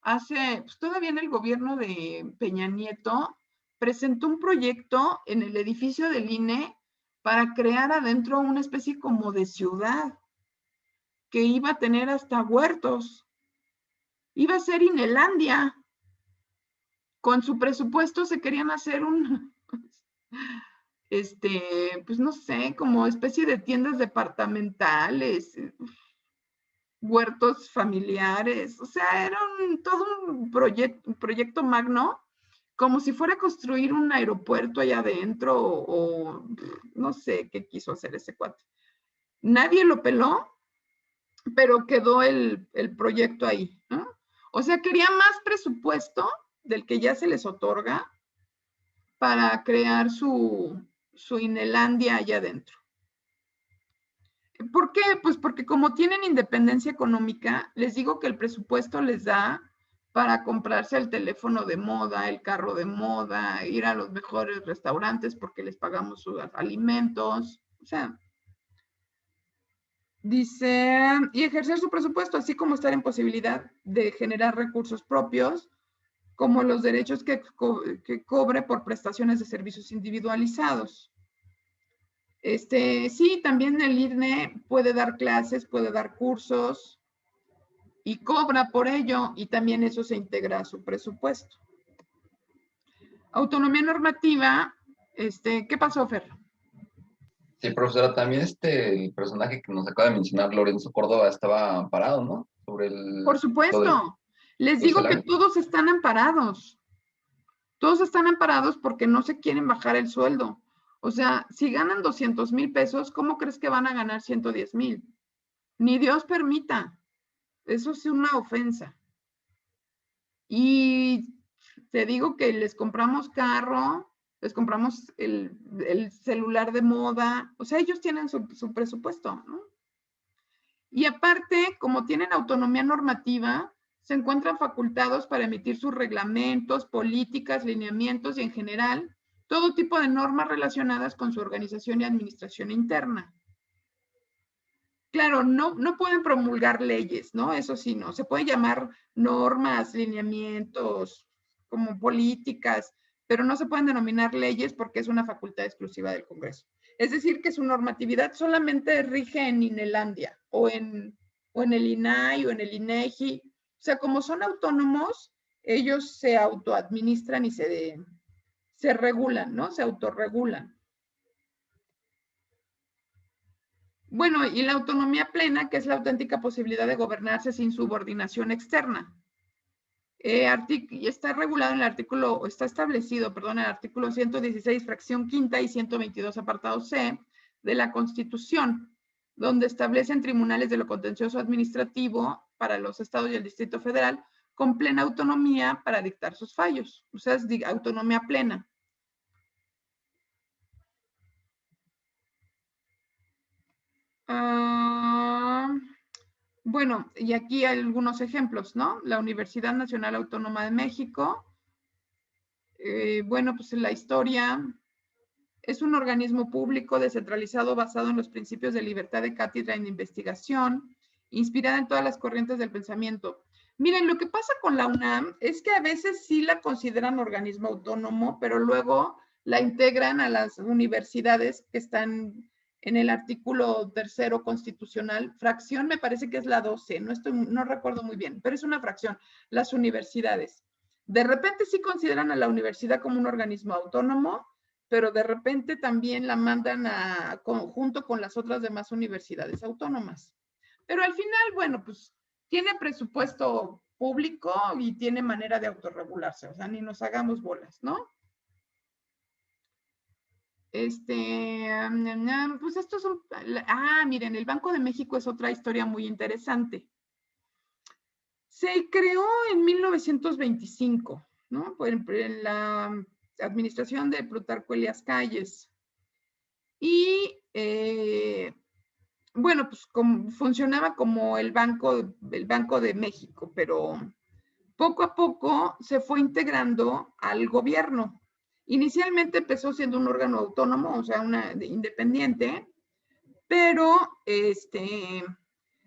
pues todavía en el gobierno de Peña Nieto, presentó un proyecto en el edificio del INE para crear adentro una especie como de ciudad que iba a tener hasta huertos. Iba a ser Inelandia. Con su presupuesto se querían hacer pues no sé, como especie de tiendas departamentales, huertos familiares. O sea, era todo un proyecto magno, como si fuera a construir un aeropuerto allá adentro o no sé qué quiso hacer ese cuate. Nadie lo peló, pero quedó el proyecto ahí, ¿no? O sea, quería más presupuesto del que ya se les otorga para crear su Inelandia allá adentro. ¿Por qué? Pues porque como tienen independencia económica, les digo que el presupuesto les da para comprarse el teléfono de moda, el carro de moda, ir a los mejores restaurantes porque les pagamos sus alimentos. O sea, dice, y ejercer su presupuesto, así como estar en posibilidad de generar recursos propios, como los derechos que cobre por prestaciones de servicios individualizados. Sí, también el INE puede dar clases, puede dar cursos y cobra por ello, y también eso se integra a su presupuesto. Autonomía normativa, ¿qué pasó, Fer? Sí, profesora, también el personaje que nos acaba de mencionar, Lorenzo Córdoba, estaba amparado, ¿no? Sobre Por supuesto. Les digo que todos están amparados. Todos están amparados porque no se quieren bajar el sueldo. O sea, si ganan 200,000 pesos, ¿cómo crees que van a ganar 110,000? Ni Dios permita. Eso es una ofensa. Y te digo que les compramos carro, les compramos el celular de moda. O sea, ellos tienen su presupuesto, ¿no? Y aparte, como tienen autonomía normativa, se encuentran facultados para emitir sus reglamentos, políticas, lineamientos y en general, todo tipo de normas relacionadas con su organización y administración interna. Claro, no pueden promulgar leyes, ¿no? Eso sí, no. Se pueden llamar normas, lineamientos, como políticas, pero no se pueden denominar leyes porque es una facultad exclusiva del Congreso. Es decir, que su normatividad solamente rige en Inelandia o en el INAI o en el INEGI. O sea, como son autónomos, ellos se autoadministran y se regulan, ¿no? Se autorregulan. Bueno, y la autonomía plena, que es la auténtica posibilidad de gobernarse sin subordinación externa. Y está regulado en el artículo, está establecido, perdón, en el artículo 116, fracción quinta y 122, apartado C, de la Constitución, donde establecen tribunales de lo contencioso administrativo para los estados y el Distrito Federal, con plena autonomía para dictar sus fallos. O sea, es autonomía plena. Bueno, y aquí hay algunos ejemplos, ¿no? La Universidad Nacional Autónoma de México. Bueno, pues en la historia es un organismo público descentralizado basado en los principios de libertad de cátedra y de investigación, inspirada en todas las corrientes del pensamiento. Miren, lo que pasa con la UNAM es que a veces sí la consideran organismo autónomo, pero luego la integran a las universidades que están en el artículo 3º constitucional. Fracción me parece que es la 12, no recuerdo muy bien, pero es una fracción, las universidades. De repente sí consideran a la universidad como un organismo autónomo, pero de repente también la mandan junto con las otras demás universidades autónomas. Pero al final, bueno, pues tiene presupuesto público y tiene manera de autorregularse, o sea, ni nos hagamos bolas, ¿no? Pues estos son, miren, el Banco de México es otra historia muy interesante. Se creó en 1925, ¿no? En la administración de Plutarco Elías Calles. Y bueno, pues funcionaba como el Banco de México, pero poco a poco se fue integrando al gobierno. Inicialmente empezó siendo un órgano autónomo, o sea, independiente, pero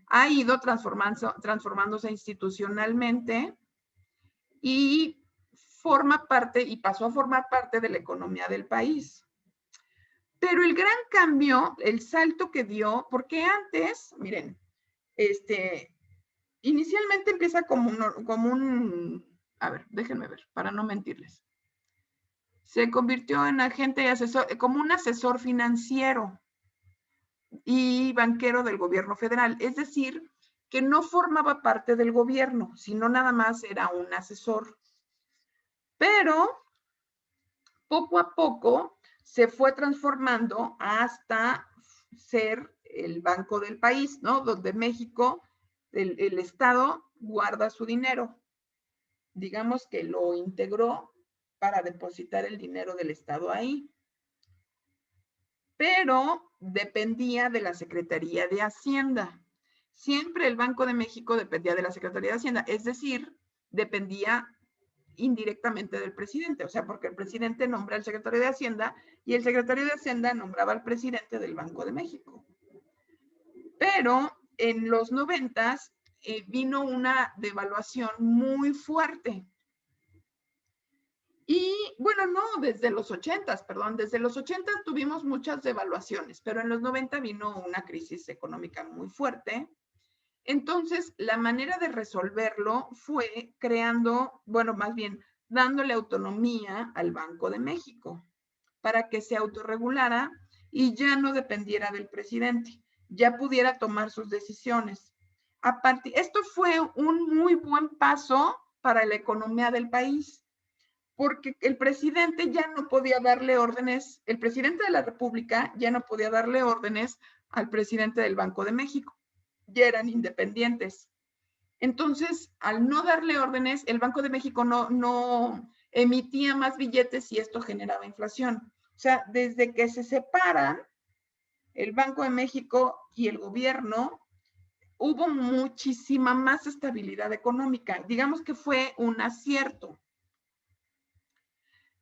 ha ido transformándose institucionalmente y pasó a formar parte de la economía del país. Pero el gran cambio, el salto que dio, porque antes, miren, inicialmente empieza como a ver, déjenme ver, para no mentirles. Se convirtió en agente y asesor, como un asesor financiero y banquero del gobierno federal. Es decir, que no formaba parte del gobierno, sino nada más era un asesor. Pero poco a poco se fue transformando hasta ser el banco del país, ¿no? Donde México, el Estado, guarda su dinero. Digamos que lo integró para depositar el dinero del Estado ahí. Pero dependía de la Secretaría de Hacienda. Siempre el Banco de México dependía de la Secretaría de Hacienda, es decir, dependía indirectamente del presidente, o sea, porque el presidente nombra al secretario de Hacienda y el secretario de Hacienda nombraba al presidente del Banco de México. Pero en los 90s vino una devaluación muy fuerte. Y bueno, no, desde los 80s, perdón, desde los 80s tuvimos muchas devaluaciones, pero en los 90 vino una crisis económica muy fuerte. Entonces, la manera de resolverlo fue creando, bueno, más bien, dándole autonomía al Banco de México para que se autorregulara y ya no dependiera del presidente, ya pudiera tomar sus decisiones. Esto fue un muy buen paso para la economía del país, porque el presidente ya no podía darle órdenes, el presidente de la República ya no podía darle órdenes al presidente del Banco de México. Ya eran independientes. Entonces, al no darle órdenes, el Banco de México no emitía más billetes y esto generaba inflación. O sea, desde que se separan el Banco de México y el gobierno, hubo muchísima más estabilidad económica. Digamos que fue un acierto.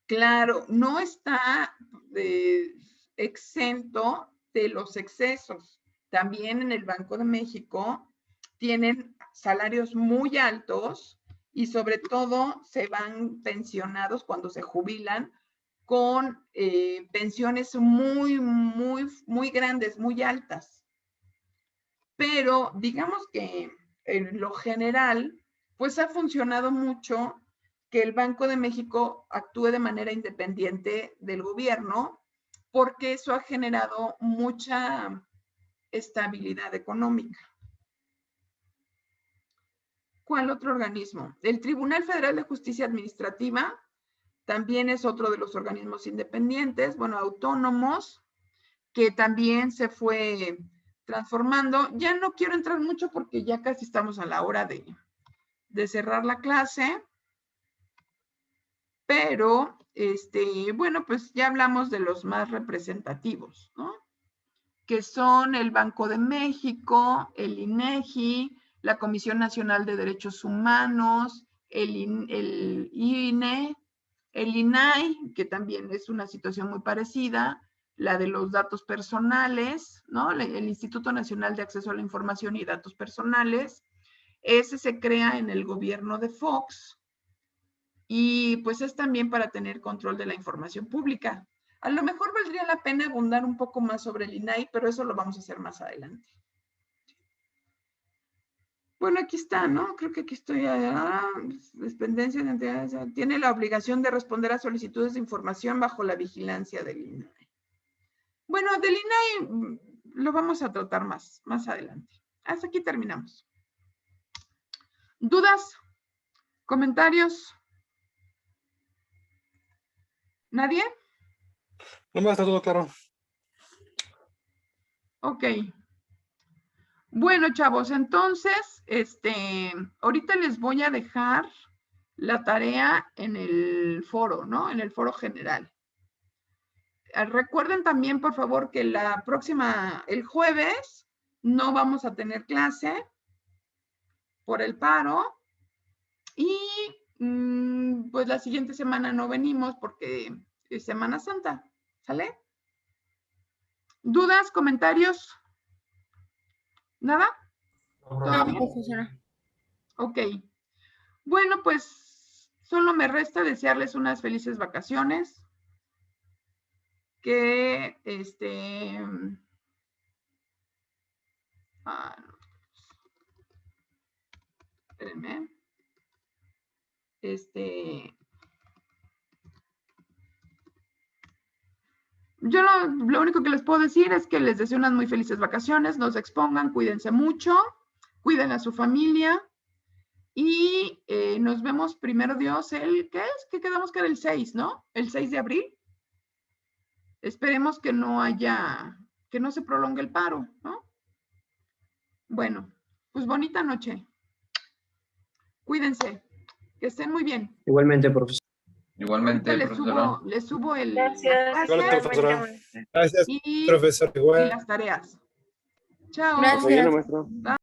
Claro, no está exento de los excesos. También en el Banco de México tienen salarios muy altos y sobre todo se van pensionados cuando se jubilan con pensiones muy, muy, muy grandes, muy altas. Pero digamos que en lo general, pues ha funcionado mucho que el Banco de México actúe de manera independiente del gobierno, porque eso ha generado mucha estabilidad económica. ¿Cuál otro organismo? El Tribunal Federal de Justicia Administrativa también es otro de los organismos independientes, bueno, autónomos, que también se fue transformando. Ya no quiero entrar mucho porque ya casi estamos a la hora de cerrar la clase. Pero, bueno, pues ya hablamos de los más representativos, ¿no? Que son el Banco de México, el INEGI, la Comisión Nacional de Derechos Humanos, el INE, el INAI, que también es una situación muy parecida, la de los datos personales, ¿no? El Instituto Nacional de Acceso a la Información y Datos Personales. Ese se crea en el gobierno de Fox. Y pues es también para tener control de la información pública. A lo mejor valdría la pena abundar un poco más sobre el INAI, pero eso lo vamos a hacer más adelante. Bueno, aquí está, ¿no? Creo que aquí estoy. Dependencia de entidades. Tiene la obligación de responder a solicitudes de información bajo la vigilancia del INAI. Bueno, del INAI lo vamos a tratar más adelante. Hasta aquí terminamos. ¿Dudas? ¿Comentarios? ¿Nadie? No me está todo claro. Ok. Bueno, chavos, entonces, ahorita les voy a dejar la tarea en el foro, ¿no? En el foro general. Recuerden también, por favor, que el jueves, no vamos a tener clase por el paro. Y pues la siguiente semana no venimos porque es Semana Santa, ¿sale? ¿Dudas, comentarios? ¿Nada? ¿Todo bien? Profesora. Ok. Bueno, pues solo me resta desearles unas felices vacaciones. Que espérenme. Yo lo único que les puedo decir es que les deseo unas muy felices vacaciones, no se expongan, cuídense mucho, cuiden a su familia y nos vemos primero Dios ¿qué es? ¿Qué quedamos que era el 6, ¿no? El 6 de abril. Esperemos que no se prolongue el paro, ¿no? Bueno, pues bonita noche. Cuídense, que estén muy bien. Igualmente, profesor. Igualmente, profesora. Les subo la Gracias. clase Igualmente, profesora. Igualmente, maestra. Gracias, y profesor. Igual. las tareas. Chao. Gracias. Muy bien, maestro.